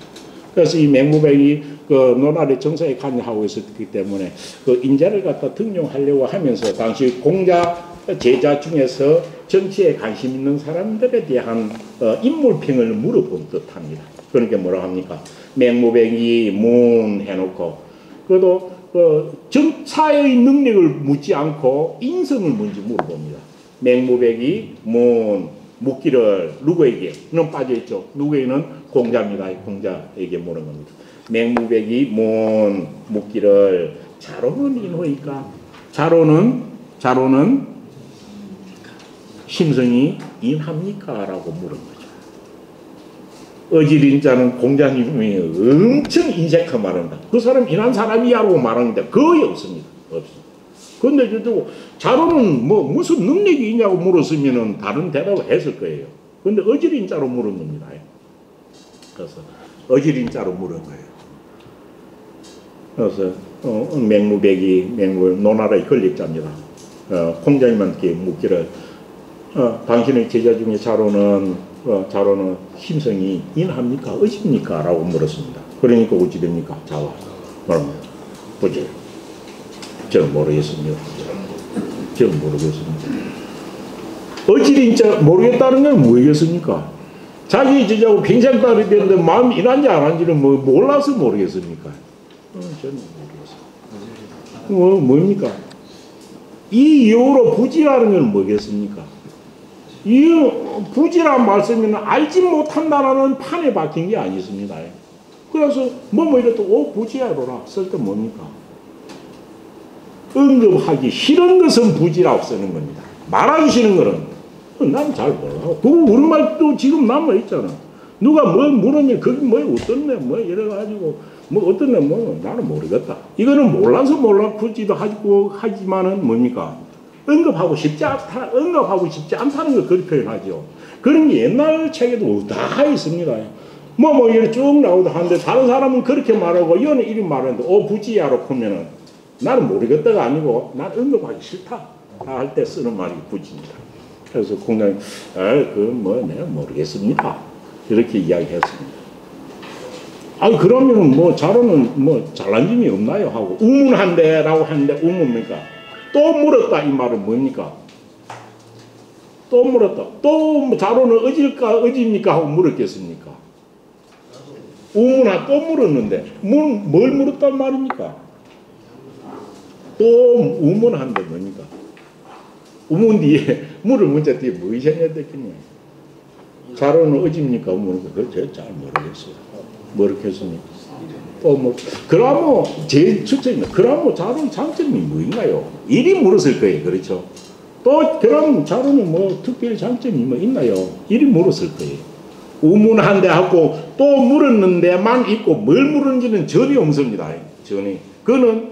그래서 이 맹무백이 그 노나리 정사에 관여하고 있었기 때문에 그 인재를 갖다 등용하려고 하면서 당시 공자 제자 중에서 정치에 관심 있는 사람들에 대한 인물평을 물어본 듯합니다. 그러니까 뭐라고 합니까? 맹무백이 문 해놓고 그래도 정사의 능력을 묻지 않고 인성을 먼저 물어봅니다. 맹무백이 묻기를 누구에게는 빠져있죠. 누구에게는 공자입니다. 공자에게 물은 겁니다. 맹무백이 묻기를 자로는 인호이까? 자로는 심성이 인합니까? 라고 물은 거죠. 어지린자는 공자님이 엄청 인색한 말합니다. 그 사람 인한 사람이야라고 말하는데 거의 없습니다. 없습니다. 근데 저도 자로는 무슨 능력이 있냐고 물었으면 다른 대답을 했을 거예요. 근데 어지린자로 물은 겁니다. 그래서 어지린자로 물은 거예요. 그래서 맹무백이 노나라의 권력자입니다. 공자님한테 묻기를 당신의 제자 중에 자로는 심성이 인합니까? 어집니까? 라고 물었습니다. 그러니까 어찌 됩니까? 자와. 보죠. 저는 모르겠습니다. 어찌린자 모르겠다는 건 뭐겠습니까? 자기 제자고 평생 따르게 되는데 마음이 인한지 안 한지는 몰라서 모르겠습니까? 저는 모르겠어요. 뭡니까? 이 이유로 부지라는 건 뭐겠습니까? 이 부지란 말씀은 알지 못한다라는 판에 박힌 게 아니습니다. 그래서 이래도 부지야로라 쓸 때 뭡니까? 언급하기 싫은 것은 부지라고 쓰는 겁니다. 말하기 싫은 거는 난 잘 몰라. 그 우리말도 지금 남아있잖아. 누가 물으면 그게 어떻네 이래가지고 어떻네 나는 모르겠다. 이거는 몰라서 몰라지도 하지만은 뭡니까? 언급하고 싶지 않다는 걸 그렇게 표현하죠. 그런 게 옛날 책에도 다 있습니다. 이렇게 쭉 나오도 하는데 다른 사람은 그렇게 말하고 이거는 이리 말하는데 부지야로 보면은 나는 모르겠다가 아니고 난 언급하기 싫다 할 때 쓰는 말이 부지입니다. 그래서 공장이 내가 모르겠습니다. 이렇게 이야기했습니다. 그러면은 자로는 잘난 점이 없나요? 하고 우문한데라고 하는데 우문입니까? 또 물었다 이 말은 뭡니까? 또 물었다. 또 자로는 어집니까? 하고 물었겠습니까? 또 물었는데 뭘 물었단 말입니까? 또 우문한데 뭡니까? 우문 뒤에 물을 문자 뒤에 무엇이 했겠냐? 자로는 어집니까? 그걸 잘 모르겠어요. 모르겠습니까? 그러면 제 추천입니다. 그러면 자로는 장점이 뭐인가요? 이리 물었을 거예요. 그렇죠? 또 그럼 자로는 특별히 장점이 있나요? 이리 물었을 거예요. 우문한데 하고 또 물었는데만 있고 뭘 물었는지는 전혀 없습니다. 전혀. 그거는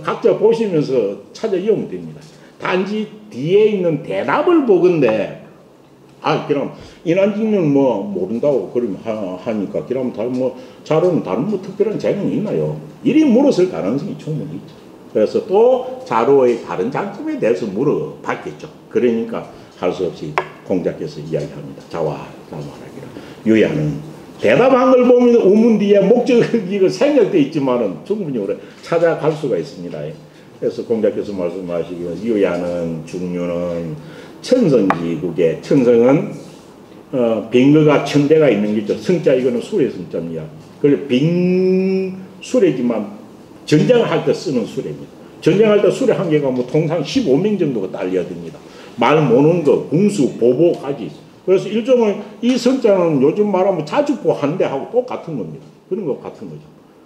각자 보시면서 찾아오면 됩니다. 단지 뒤에 있는 대답을 보건데 그럼 인한직은 모른다고 그러면 하니까 그럼 자로는 다른 특별한 재능이 있나요? 이리 물었을 가능성이 충분히 있죠. 그래서 또 자로의 다른 장점에 대해서 물어봤겠죠. 그러니까 할 수 없이 공자께서 이야기합니다. 자와 말하기라. 유야는 대답한 걸 보면 우문 뒤에 목적이 생략되어 있지만은 충분히 오래 찾아갈 수가 있습니다. 그래서 공자께서 말씀하시기를 유야는 중류는 천성지국에 천성은 빙거가 천대가 있는 게죠. 성자 이거는 술의 성자입니다. 그걸 빙술이지만 전쟁할 때 쓰는 술입니다. 전쟁할 때 술의 한계가 뭐 통상 15명 정도가 딸려야 됩니다. 말 모는 거, 궁수, 보보까지. 그래서 일종의 이 성자는 요즘 말하면 자주포 한 대하고 똑같은 겁니다. 그런 거 같은 거죠.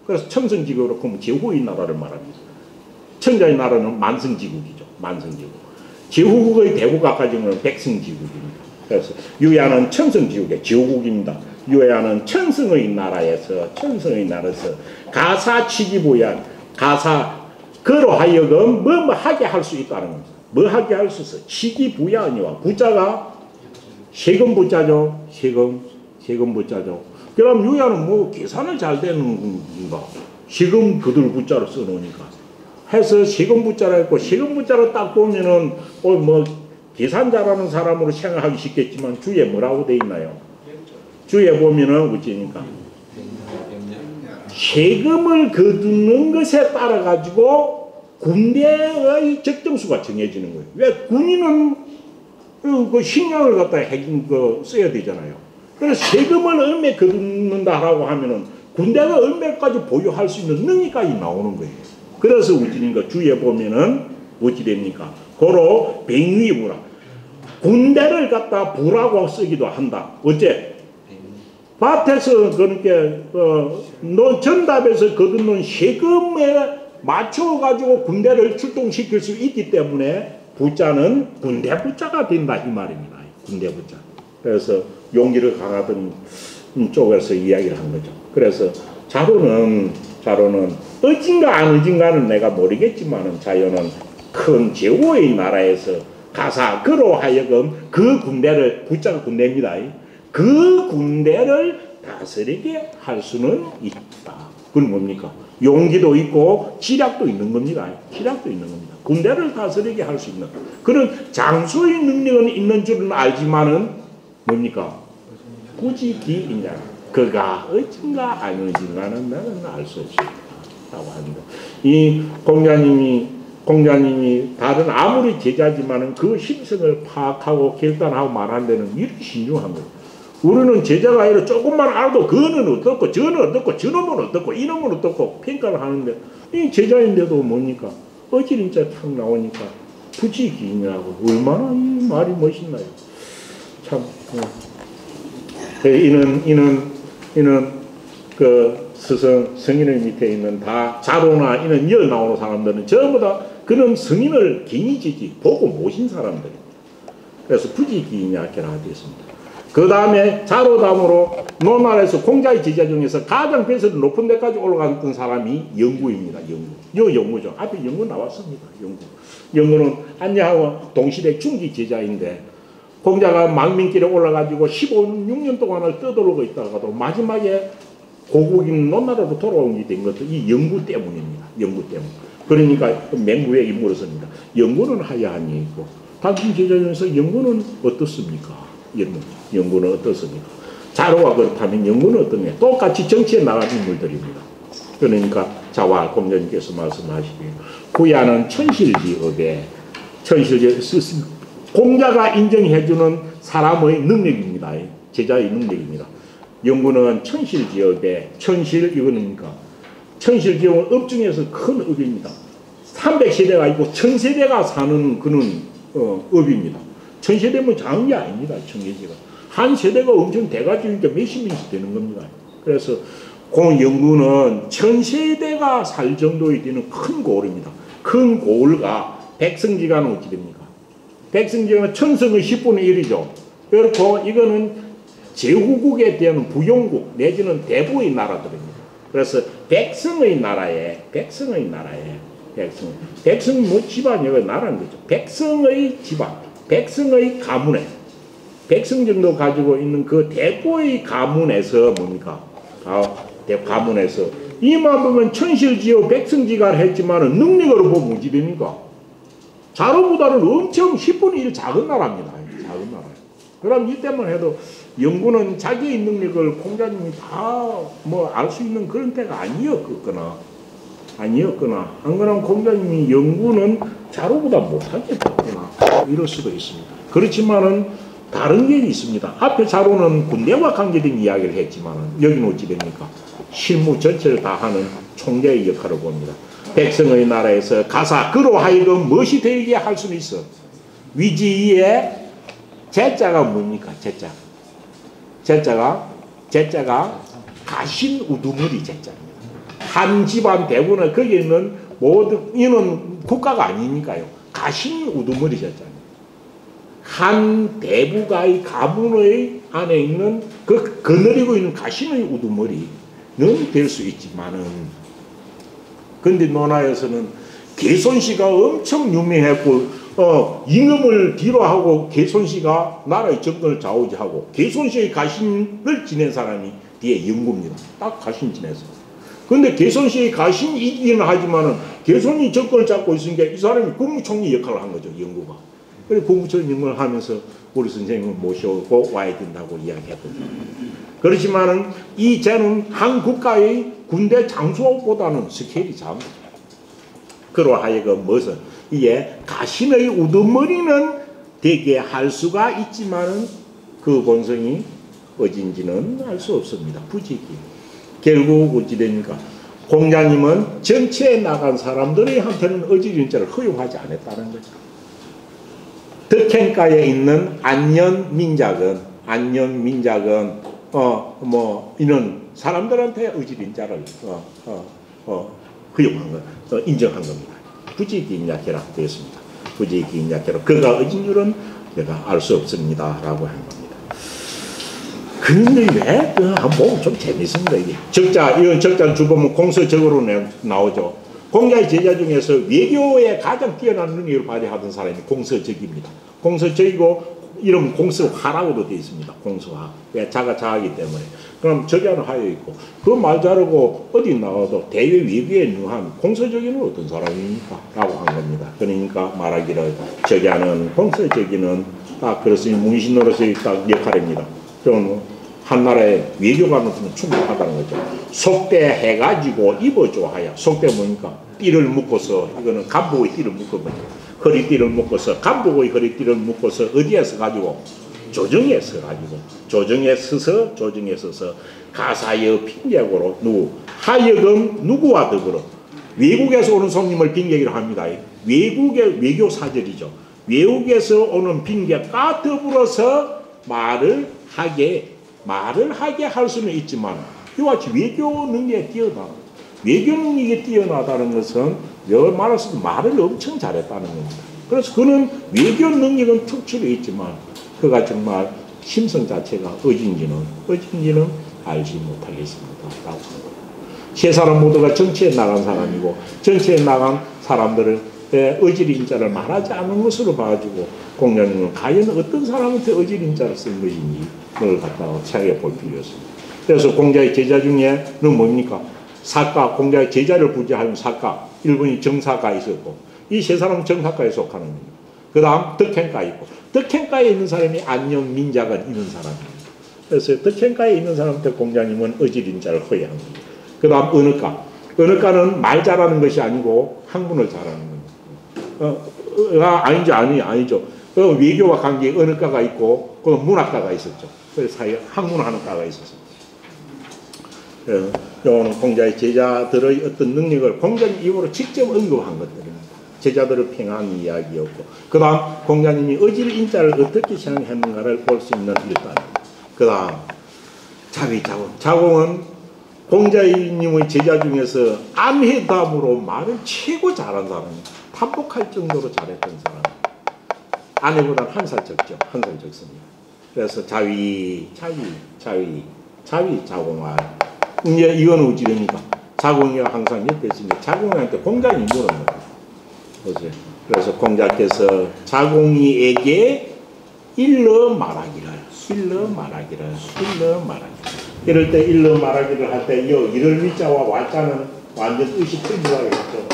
그래서 천성지국으로 보면 제후의 나라를 말합니다. 천자의 나라는 만성지국이죠. 만성지국. 제후국의 대국가 가지고는 백성지국입니다. 그래서 유야는 천성지국의 제후국입니다. 유야는 천성의 나라에서 가사치기부야 가사 그로 하여금 뭐 하게 할 수 있다는 겁니다. 뭐 하게 할 수 있어? 치기부야니와 부자가 세금 부자죠. 세금 부자죠. 그럼 유야는 뭐 계산을 잘 되는 건가? 세금 그들 부자로 써놓으니까 해서 세금 부자라 했고 세금 부자로 딱 보면은 뭐 계산 잘하는 사람으로 생각하기 쉽겠지만 주에 뭐라고 돼 있나요? 주에 보면은 어찌니까 세금을 거두는 것에 따라 가지고 군대의 적정수가 정해지는 거예요. 왜 군인은 그 식량을 갖다 써야 되잖아요. 그래서 세금을 얼마 거둔다라고 하면은 군대가 얼마까지 보유할 수 있는 능력까지 나오는 거예요. 그래서 어찌니까 주에 보면은 어찌 됩니까? 고로 뱅위부라. 군대를 갖다 부라고 쓰기도 한다. 어째? 밭에서 그러니까 전답에서 거둔는 세금에 맞춰가지고 군대를 출동시킬 수 있기 때문에 부자는 군대 부자가 된다 이 말입니다. 군대 부자. 그래서 용기를 강하던 쪽에서 이야기를 한 거죠. 그래서 자로는 어딘가 안 어딘가는 내가 모르겠지만은 자연은 큰 제후의 나라에서 가사 그로 하여금 그 군대를 부자가 군대입니다. 그 군대를 다스리게 할 수는 있다. 그건 뭡니까? 용기도 있고 지략도 있는 겁니다. 지략도 있는 겁니다. 군대를 다스리게 할 수 있는 그런 장수의 능력은 있는 줄은 알지만은 뭡니까? 굳이 기이냐 그가 어딘가 안 어딘가는 나는 알 수 없다고 합니다. 이 공자님이 다른 아무리 제자지만은 그 심성을 파악하고 결단하고 말하는 데는 이렇게 신중한 거예요. 우리는 제자가 아니라 조금만 알아도 그는 어떻고 저는 어떻고 저놈은 어떻고 이놈은 어떻고 평가를 하는데 이 제자인데도 뭡니까? 어찌린자 탁 나오니까 부지기냐고 얼마나 이 말이 멋있나요? 참 이는 그 성인의 밑에 있는 다 자로나 이는 열 나오는 사람들은 전부 다 그런 성인을 기니지지 보고 모신 사람들입니다. 그래서 부지기냐 이렇게 나와있습니다. 그 다음에 자로담으로 논말에서 공자의 제자 중에서 가장 벼슬이 높은 데까지 올라갔던 사람이 영구입니다. 영구죠. 앞에 영구 나왔습니다. 영구는 안녕하고 동시대 중기 제자인데 공자가 망민길에 올라가지고 16년 동안을 떠돌고 있다가도 마지막에 고국인 논나라로 돌아오게 된 것도 이 영구 때문입니다. 영구 때문. 그러니까 맹구의 인물이었습니다. 영구는 하야한이 있고 당신 제자 중에서 영구는 어떻습니까? 영구는 어떻습니까? 자로가 그렇다면 영구는 어떠냐? 똑같이 정치에 나간 인물들입니다. 그러니까 자와 공자님께서 말씀하시기에 구야는 천실지업에 공자가 인정해주는 사람의 능력입니다. 제자의 능력입니다. 영구는 천실지업에 천실 이거는 천실지업은 업 중에서 큰 업입니다. 300세대가 있고 1000세대가 사는 그런 업입니다. 1000세대면 작은 게 아닙니다. 1000세대가. 한 세대가 엄청 돼가지고 몇십 명씩 되는 겁니다. 그래서 공영구는 1000세대가 살 정도에 되는 큰 고을입니다. 큰 고을과 백성지간은 어찌 됩니까? 백성지간은 천성의 10분의 1이죠. 그렇고 이거는 제후국에 대한 부용국 내지는 대부의 나라들입니다. 그래서 백성의 나라에 백성 뭐 집안이가 나라는 거죠. 백성의 집안, 백성의 가문에 백성 정도 가지고 있는 그 대부의 가문에서 뭡니까? 가문에서 이만 보면 천실지어 백성지간 했지만은 능력으로 보면 어찌 됩니까? 자로보다는 엄청 10분의 1 작은 나라입니다. 작은 나라. 그럼 이때만 해도 연구는 자기의 능력을 공자님이 다 뭐 알 수 있는 그런 때가 아니었거나 안 그러면 공자님이 연구는 자로보다 못하겠구나 이럴 수도 있습니다. 그렇지만은 다른 게 있습니다. 앞에 자로는 군대와 관계된 이야기를 했지만은 여기는 어찌 됩니까? 실무 전체를 다 하는 총재의 역할을 봅니다. 백성의 나라에서 가사 그로 하여금 무엇이 되게 할 수는 있어. 위지의 제자가 뭡니까? 제자가 가신 우두머리 제자입니다. 한 집안 대부는 거기에 있는 모든 이는 국가가 아니니까요. 가신 우두머리 제자입니다. 한 대부가의 가문의 안에 있는 그 거느리고 있는 가신의 우두머리는 될 수 있지만은 근데 논하에서는 개손씨가 엄청 유명했고 임금을 뒤로 하고 개손씨가 나라의 정권을 좌우지하고 개손씨의 가신을 지낸 사람이 뒤에 영구입니다. 딱 가신 지냈어요. 근데 개손씨의 가신이기는 하지만은 개손이 정권을 잡고 있으니까 이 사람이 국무총리 역할을 한 거죠. 영구가. 그래 국무총리 역할을 하면서 우리 선생님을 모셔오고 와야 된다고 이야기했거든요. 그렇지만은 이 쟤는 한 국가의 군대 장수보다는 스케일이 작은 거죠. 그로 하여금 무엇은 이게 가신의 우두머리는 되게 할 수가 있지만은 그 본성이 어딘지는 알 수 없습니다. 부지기. 결국 어찌 됩니까? 공자님은 정치에 나간 사람들의 한테는 어지린자를 허용하지 않았다는 거죠. 덕행가에 있는 안녕민작은 이런 사람들한테 어지린자를 허용한 것, 인정한 겁니다. 부지기인약해라 되었습니다. 부지기인약해라. 그가 어진 줄은 내가 알 수 없습니다. 라고 한 겁니다. 근데 왜? 한번 보면 좀 재밌습니다. 이게 이런 적자는 주보면 공서적으로 나오죠. 공자의 제자 중에서 외교에 가장 뛰어난 능력을 발휘하던 사람이 공서적입니다. 공서적이고 이름 공서화라고도 되어 있습니다. 공서화. 왜? 자가 자하기 때문에. 그럼 적야는 하여 있고 그 말 자르고 어디 나와도 대외 외교에 능한 공서적이는 어떤 사람입니까? 라고 한 겁니다. 그러니까 말하기를 적야는 공서적이는 딱 그렇으니 문신으로서의 딱 역할입니다. 좀 한나라의 외교관으로는 충분하다는 거죠. 속대해가지고 입어줘 하여. 속대 뭡니까? 띠를 묶어서 이거는 간복의 띠를 묶어버려. 허리띠를 묶어서 간복의 허리띠를 묶어서 어디에서 가지고 조정에 서서 가사여 빈객으로 하여금 누구와 더불어 외국에서 오는 손님을 빈객이라고 합니다. 외국의 외교 사절이죠. 외국에서 오는 빈객과 더불어서 말을 하게 할 수는 있지만 이와 같이 외교 능력이 뛰어나다는 것은 열 말해서 말을 엄청 잘했다는 겁니다. 그래서 그는 외교 능력은 특출이 있지만 그가 정말 심성 자체가 어진지는 알지 못하겠습니다. 라고 하는 거예요. 세 사람 모두가 정치에 나간 사람이고 정치에 나간 사람들을 어지린자를 말하지 않은 것으로 봐가지고 공자님은 과연 어떤 사람한테 어지린자를 쓴 것인지 그걸 갖다가 생각해 볼 필요가 있습니다. 그래서 공자의 제자 중에는 뭡니까? 사가, 공자의 제자를 부지하는 사가, 일본이 정사가 있었고 이 세 사람은 정사가에 속하는 겁니다. 그 다음 덕행가 있고 덕행가에 있는 사람이 안녕민작은 있는 사람입니다. 그래서 덕행가에 있는 사람한테 공자님은 어지린자를 허용한 겁니다. 그 다음 언어가는 말 잘하는 것이 아니고 학문을 잘하는 겁니다. 아니죠. 외교와 관계에 언어가가 있고 그 문학가가 있었죠. 그래서 사이에 학문하는 가가 있었습니다. 이거는 공자의 제자들의 어떤 능력을 공자님 입으로 직접 언급한 것들입니다. 제자들을 평한 이야기였고 그 다음 공자님이 어질인자를 어떻게 생각했는가를 볼 수 있는 일단입니다. 그 다음 자공은 공자님의 제자 중에서 안회답으로 말을 최고 잘한 사람입니다. 탐복할 정도로 잘했던 사람. 아내보다는 한 살 적죠. 한 살 적습니다. 그래서 자공할. 이제 이거는 어찌 됩니까? 자공이가 항상 옆에 있습니다. 자공이한테 공자님이 물어봅니다. 그래서 공자께서 자공이에게 일러 말하기를. 이럴 때 일러 말하기를 할 때 이럴 위자와 와자는 완전 뜻이 틀리다겠죠.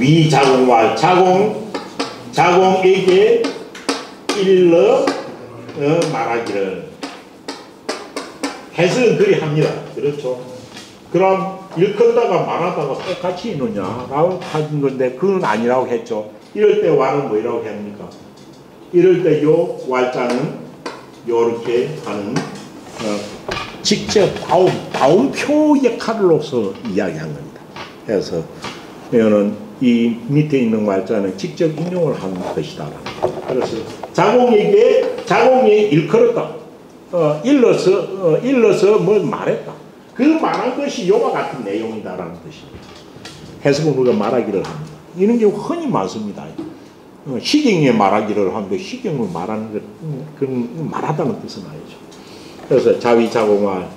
위자공말 자공에게 일러 말하기를 해석은 그리 합니다. 그렇죠. 그럼 일컫다가 말하다가 똑같이 있느냐라고 하는 건데 그건 아니라고 했죠. 이럴 때 와는 뭐라고 합니까? 이럴 때 요 왈자는 요렇게 하는 직접 다운표 역할로서 이야기한 겁니다. 그래서 이거는 이 밑에 있는 왈자는 직접 인용을 하는 것이다. 그래서 자공에 일컬었다. 일러서 뭐 말했다. 그 말한 것이 요와 같은 내용이다라는 것입니다. 해석은 우리가 말하기를 합니다. 이런 경우 흔히 많습니다. 시경에 말하기를 하는데 시경을 말하는 것, 그런 말하다는 뜻은 아니죠. 그래서 자위자공말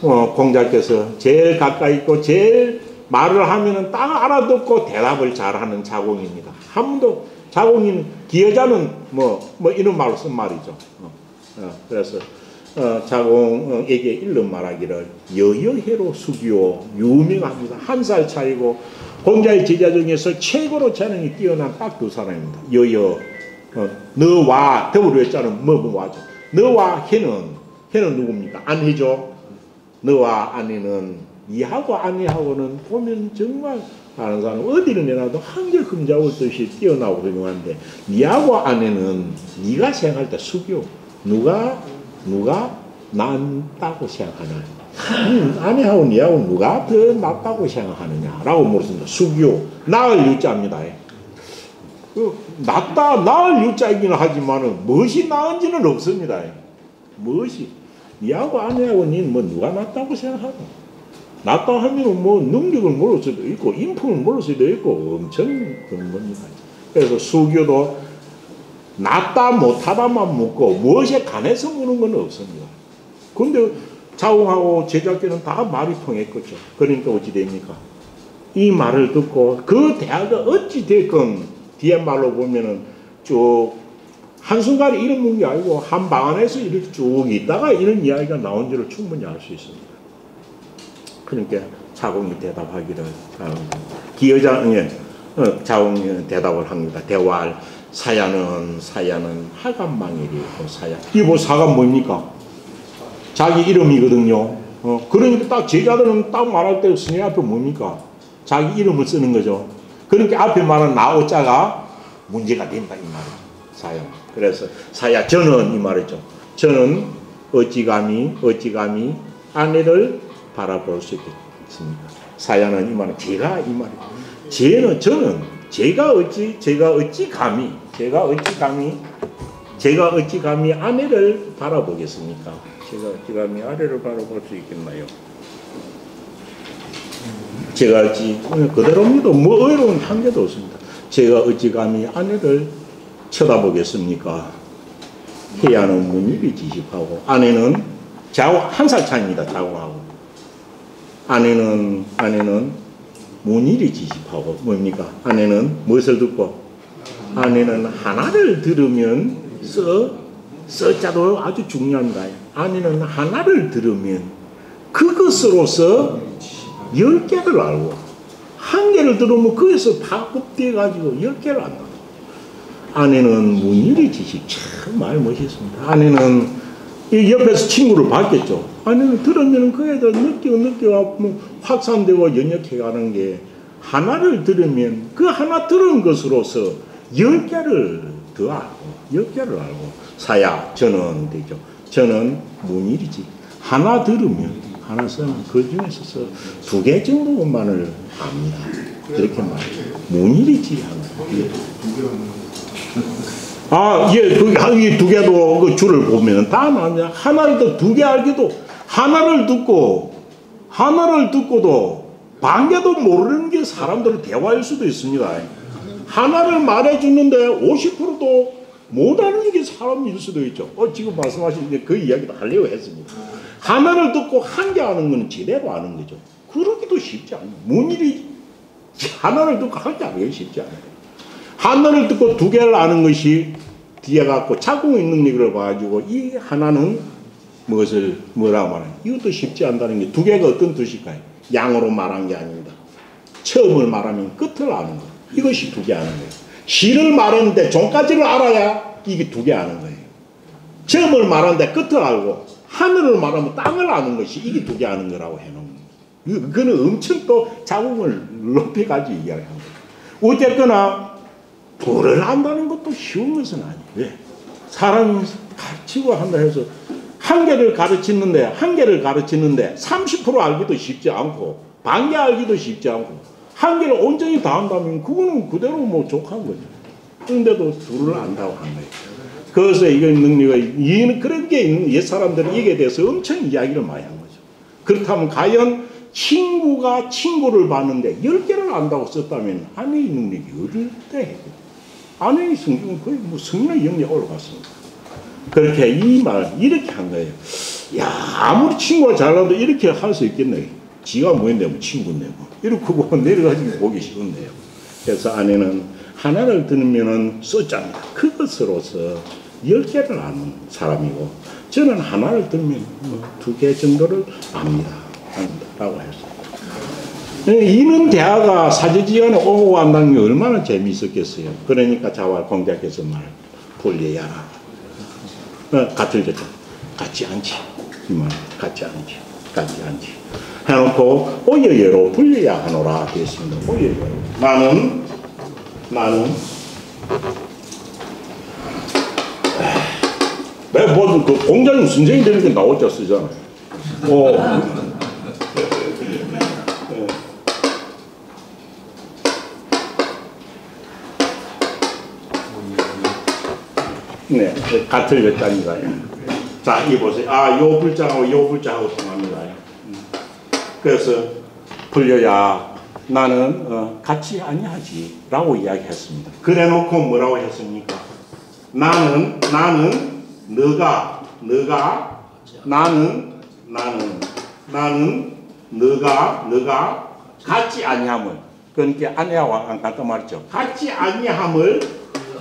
공자께서 제일 가까이 있고 제일 말을 하면은 딱 알아듣고 대답을 잘하는 자공입니다. 한 번도 자공인 기여자는 뭐 이런 말로 쓴 말이죠. 그래서 자공에게 일른 말하기를 여여해로 숙이오 유명합니다. 한 살 차이고 공자의 제자 중에서 최고로 재능이 뛰어난 딱 두 사람입니다. 여여 너와 더불어자는 뭐뭐 와죠. 너와 해는 누굽니까? 아내죠. 너와 아내는 이하고 아내하고는 보면 정말 아는 사람 어디를 내놔도 한결 금자올 듯이 뛰어나고 훌륭한데 니하고 아내는 네가 생각할 때 숙여 누가 낫다고 생각하나 아내하고 니하고 누가 더 낫다고 생각하느냐라고 물었습니다. 숙여 나을 유자입니다. 낫다 나을 유자이기는 하지만은 무엇이 나은지는 없습니다. 무엇이 니하고 아내하고 니는 뭐 누가 낫다고 생각하나? 낫다 하면 뭐 능력을 모를 수도 있고 인품을 모를 수도 있고 엄청 그런 겁니다. 그래서 수교도 낫다 못하다만 묻고 무엇에 관해서 묻는 건 없습니다. 근데 자웅하고 제자께는 다 말이 통했겠죠. 그러니까 어찌 됩니까? 이 말을 듣고 그 대화가 어찌 됐건 뒤에 말로 보면은 쭉 한순간에 이런 문제 아니고 한 방 안에서 이렇게 쭉 있다가 이런 이야기가 나온 줄을 충분히 알 수 있습니다. 그러니까 자공이 대답하기를 기여자는 자공이 대답을 합니다. 대활 사야는 하간망일이고 사야. 이게 뭐 사가 뭡니까? 자기 이름이거든요. 그러니까 딱 제자들은 딱 말할 때 스님 앞에 뭡니까? 자기 이름을 쓰는 거죠. 그러니까 앞에 말한 나오자가 문제가 된다 이 말이죠. 사야. 그래서 사야 저는 이 말이죠. 저는 어찌 감히 아내를 바라볼 수 있겠습니까? 사야는 이 말은 제가 이 말이죠. 저는 제가 어찌 감히 아내를 바라보겠습니까? 제가 어찌 감히 아내를 바라볼 수 있겠나요? 제가 어찌 그대로입니다. 뭐 어려운 한계도 없습니다. 제가 어찌 감히 아내를 쳐다보겠습니까? 해야는 문일이 지식하고 아내는 한 살 차이입니다. 자고하고 아내는 문일이 지식하고 뭡니까? 아내는 무엇을 듣고? 아내는 하나를 들으면 써자도 아주 중요합니다. 아내는 하나를 들으면 그것으로서 10개를 알고 한 개를 들으면 거기서 파급돼 가지고 10개를 안다. 아내는 문일이 지식 참 말 멋있습니다. 아내는 이 옆에서 친구를 봤겠죠. 아내는 들으면 그에 대해서 느껴 확산되고 연역해가는 게 하나를 들으면 그 하나 들은 것으로서 10개를 더 알고 10개를 알고 사야 저는 되죠. 저는 문일이지. 하나 들으면 하나 쓰면 그 중에서 2개 정도만을 압니다. 그렇게 말해요. 문일이지 하나. 예, 이 2개도 그 줄을 보면 다 나냐. 하나를 더 2개 알기도 하나를 듣고도 반개도 모르는 게 사람들의 대화일 수도 있습니다. 하나를 말해주는데 50%도 못하는 게 사람일 수도 있죠. 지금 말씀하신 그 이야기도 하려고 했습니다. 하나를 듣고 한 개 아는 건 제대로 아는 거죠. 그러기도 쉽지 않아요. 문일이 하나를 듣고 한 개 알기 쉽지 않아요. 하나를 듣고 2개를 아는 것이 뒤에 갖고 자궁의 능력을 봐가지고 이 하나는 뭐라고 말해요? 이것도 쉽지 않다는 게 2개가 어떤 뜻일까요? 양으로 말한 게 아닙니다. 처음을 말하면 끝을 아는 거. 이것이 두 개 아는 거예요. 시를 말하는데 종까지를 알아야 이게 두 개 아는 거예요. 점을 말하는데 끝을 알고 하늘을 말하면 땅을 아는 것이 이게 두 개 아는 거라고 해놓은 거예요. 그거는 엄청 또 자궁을 높여가지고 이야기하는 거예요. 어쨌거나 불을 안다는 것도 쉬운 것은 아니에요. 왜? 사람이 가르치고 한다 해서 한 개를 가르치는데 30% 알기도 쉽지 않고 반개 알기도 쉽지 않고 한 개를 온전히 다 한다면 그거는 그대로 뭐 족한 거죠. 그런데도 둘을 안다고 한 거예요. 그래서 이건 능력이 그런 게 있는 옛 사람들은 이게 대해서 엄청 이야기를 많이 한 거죠. 그렇다면 과연 친구가 친구를 봤는데 10개를 안다고 썼다면 아내의 능력이 어릴 때 했거든요. 아내의 성경은 거의 뭐 성인의 영역에 올라갔습니다. 그렇게 이 말 이렇게 한 거예요. 야, 아무리 친구가 잘나도 이렇게 할 수 있겠네. 지가 뭐인데 뭐 친구인데 뭐 이렇게 보고 내려가지고 보기 쉬운데요. 그래서 아내는 하나를 들으면은 숫자입니다. 그것으로서 10개를 아는 사람이고 저는 하나를 들으면 뭐 2개 정도를 압니다. 라고 했어요. 이는 대화가 사제지간에 오고 간다는 게 얼마나 재미있었겠어요. 그러니까 자활 공자께서 말 불리야라. 같을 때 같지 않지. 이 말 같지 않지. 해놓고 오여여로 불려야 하노라 되었습니다. 오여여로. 나는 내가 뭐 그 공자님 선생이 되는 게 나오자 쓰잖아. 네, 같을 여자입니다. 자, 이 보세요. 요 불자하고 요 불자하고 통합니다. 그래서 불려야 나는 같이 아니하지 라고 이야기했습니다. 그래 놓고 뭐라고 했습니까? 나는 너가 같지 아니함을, 그러니까 아내와 안 같다 말이죠. 같지 아니함을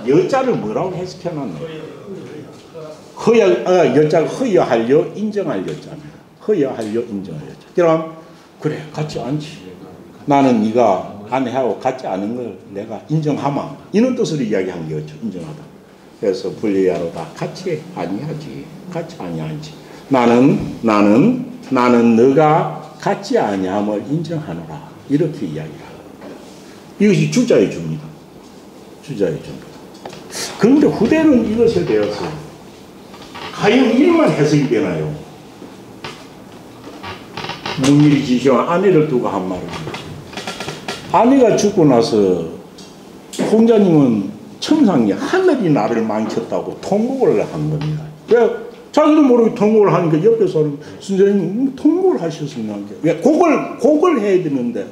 여자를 뭐라고 해석해놨노? 여자가 허여하려 인정할 여자입니다. 허여하려 인정할 여자. 그럼 그래 같지 않지. 나는 네가 아내하고 같지 않은 걸 내가 인정하마. 이런 뜻으로 이야기한 거죠. 인정하다. 그래서 불리야로다. 같이 아니하지. 같이 아니하지. 나는 너가 같지 아니함을 인정하노라. 이렇게 이야기를 하고 이것이 주자의 주입니다. 주자의 주입니다. 그런데 후대는 이것에 대해서 과연 일만 해석이 되나요? 문일이 지시와 아내를 두고 한 말입니다. 아내가 죽고 나서 공자님은 천상에 하늘이 나를 망쳤다고 통곡을 한 겁니다. 왜? 자기도 모르게 통곡을 하니까 옆에서 선생님 통곡을 하셨으면 왜 곡을 해야 되는데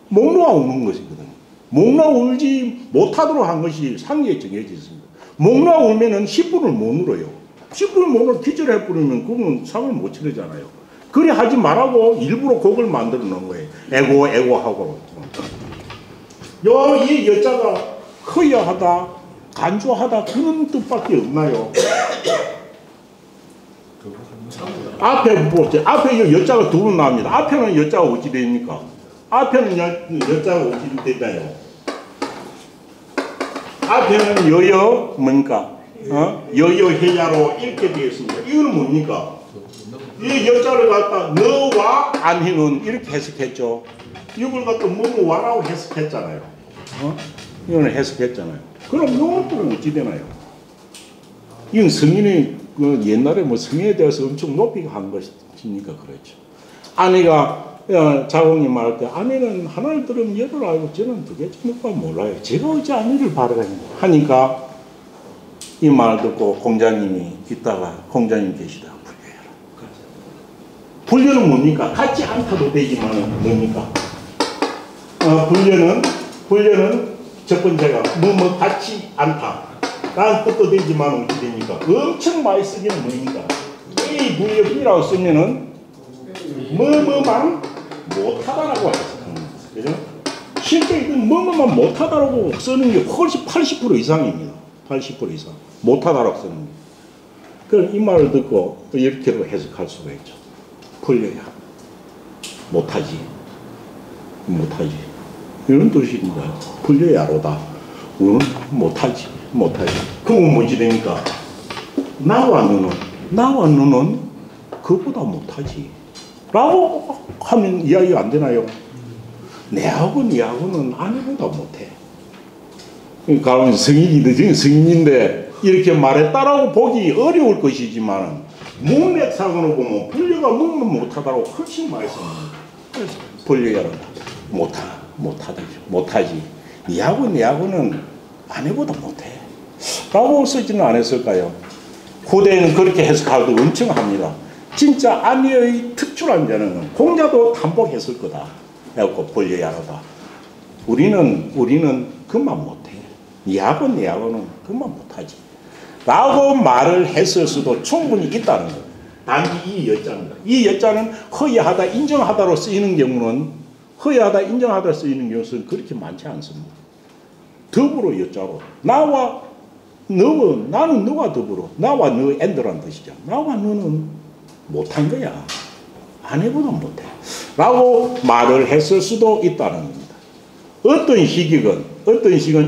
목 놓아 우는 것이거든요. 목 놓아 울지 못하도록 한 것이 상의에 정해져 있습니다. 목 놓아 울면은 10분을 못 울어요. 10분을 못 울어 기절해 버리면 그건 상을 못 치르잖아요. 그래 하지 말라고 일부러 곡을 만들어 놓은 거예요. 애고 하고. 이 여자가 허여하다, 간주하다 그런 뜻밖에 없나요? 앞에 보세요. 앞에 여자가 두 번 나옵니다. 앞에는 여자가 어찌 됩니까? 앞에는 여자가 어찌 되나요? 앞에는 여여 뭡니까? 여여해야로 이렇게 되어 있습니다. 이거는 뭡니까? 이 여자를 갖다 너와 안희는 이렇게 해석했죠. 이걸 갖다 뭐와라고 해석했잖아요. 이거는 해석했잖아요. 그럼 이것도 어찌 되나요? 이건 성인이 옛날에 뭐 성에 대해서 엄청 높이 한 것이니까 그렇죠. 아내가 자궁이 말할 때 아내는 하나를 들으면 열을 알고 저는 두 개 정도가 몰라요. 제가 어찌 아내를 바라겠냐 하니까 이 말 듣고 공자님이 있다가 공자님 계시다. 불려는 뭡니까? 같지 않다도 되지만 뭡니까? 불려는 첫 번째가 뭐 같지 않다 라는 뜻도 되지만 어떻게 됩니까? 엄청 많이 쓰기는 뭡니까? 이 불려이라고 쓰면은 뭐뭐만 못하다라고 해석합니다. 그죠? 실제 이건 뭐뭐만 못하다라고 쓰는 게 훨씬 80% 이상입니다. 80% 이상 못하다라고 쓰는 게. 그럼 이 말을 듣고 이렇게도 해석할 수가 있죠. 불려야 못하지. 이런 뜻입니다. 불려야로다. 우리는 못하지. 그건 뭐지 됩니까? 나와 너는 그보다 못하지. 라고 하면 이야기가 안 되나요? 내하고 니하고는 아내보다 못해. 그러니까 성인인데 이렇게 말했다라고 보기 어려울 것이지만 문맥상으로 보면 불려가 너무 못하다고 훨씬 많이 씁니다. 그래서 불려야로다. 못하지. 니하고 내하고는 아내보다 못해. 라고 쓰지는 않았을까요? 후대에는 그렇게 해석하도 엄청 합니다. 진짜 아내의 특출한 자는 공자도 탐복했을 거다. 해갖고 불려야로다. 우리는 그만 못해. 니하고 내하고는 그만 못하지. 라고 말을 했을 수도 충분히 있다는 거예요. 단지 이 여자입니다. 이 여자는 허위하다, 인정하다로 쓰이는 경우는 그렇게 많지 않습니다. 더불어 여자로. 나는 너와 더불어. 나와 너 엔더란 뜻이죠. 나와 너는 못한 거야. 아내보다 못해. 라고 말을 했을 수도 있다는 겁니다. 어떤 시기건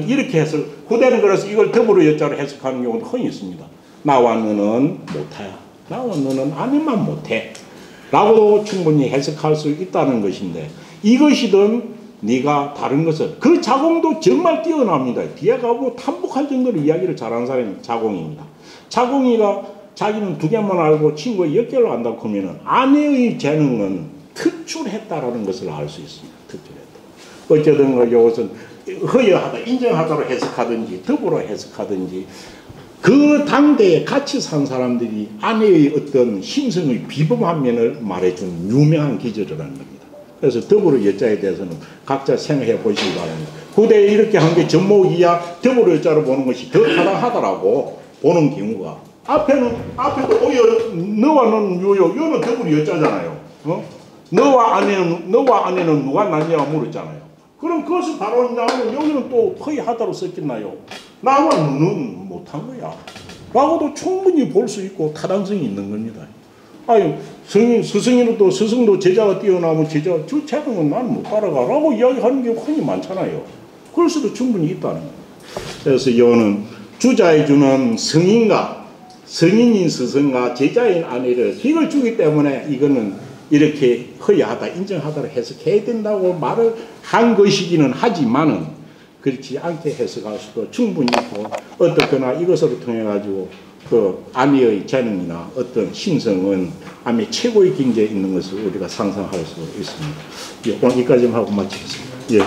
이렇게 해서 후대는 그래서 이걸 더불어 여자로 해석하는 경우도 흔히 있습니다. 나와 너는 못해. 나와 너는 아내만 못해. 라고도 충분히 해석할 수 있다는 것인데 이것이든 네가 다른 것을 그 자공도 정말 뛰어납니다. 뒤에 가고 탐복할 정도로 이야기를 잘하는 사람이 자공입니다. 자공이가 자기는 두 개만 알고 친구가 10개를 안다고 하면 아내의 재능은 특출했다라는 것을 알 수 있습니다. 특출했다. 어쨌든 이것은 허여하다, 인정하다로 해석하든지 더불어 해석하든지 그 당대에 같이 산 사람들이 아내의 어떤 심성의 비범한 면을 말해준 유명한 기절이라는 겁니다. 그래서 더불어 여자에 대해서는 각자 생각해 보시기 바랍니다. 후대에 이렇게 한 게 전목이야 더불어 여자로 보는 것이 더 타당하다라고 보는 경우가 앞에도 너와 너는 요요 요는 더불어 여자잖아요. 너와 아내는 누가 낫냐고 물었잖아요. 그럼 그것을 바로 나오면 여기는 또 허위하다로 썼겠나요? 나와 너는 못한 거야. 라고도 충분히 볼 수 있고 타당성이 있는 겁니다. 아니 스승도 제자가 뛰어나면 제자가 저 재능은 나는 못 따라가 라고 이야기하는 게 흔히 많잖아요. 그럴 수도 충분히 있다는 거예요. 그래서 이거는 주자에 주는 성인인 스승과 제자인 아내를 이걸 주기 때문에 이거는 이렇게 허위하다, 인정하다를 해석해야 된다고 말을 한 것이기는 하지만은 그렇지 않게 해석할 수도 충분히 있고 어떻거나 이것으로 통해 가지고 그 아내의 재능이나 어떤 심성은 아내 최고의境界에 있는 것을 우리가 상상할 수 있습니다. 오늘 여기까지만 하고 마치겠습니다. 예.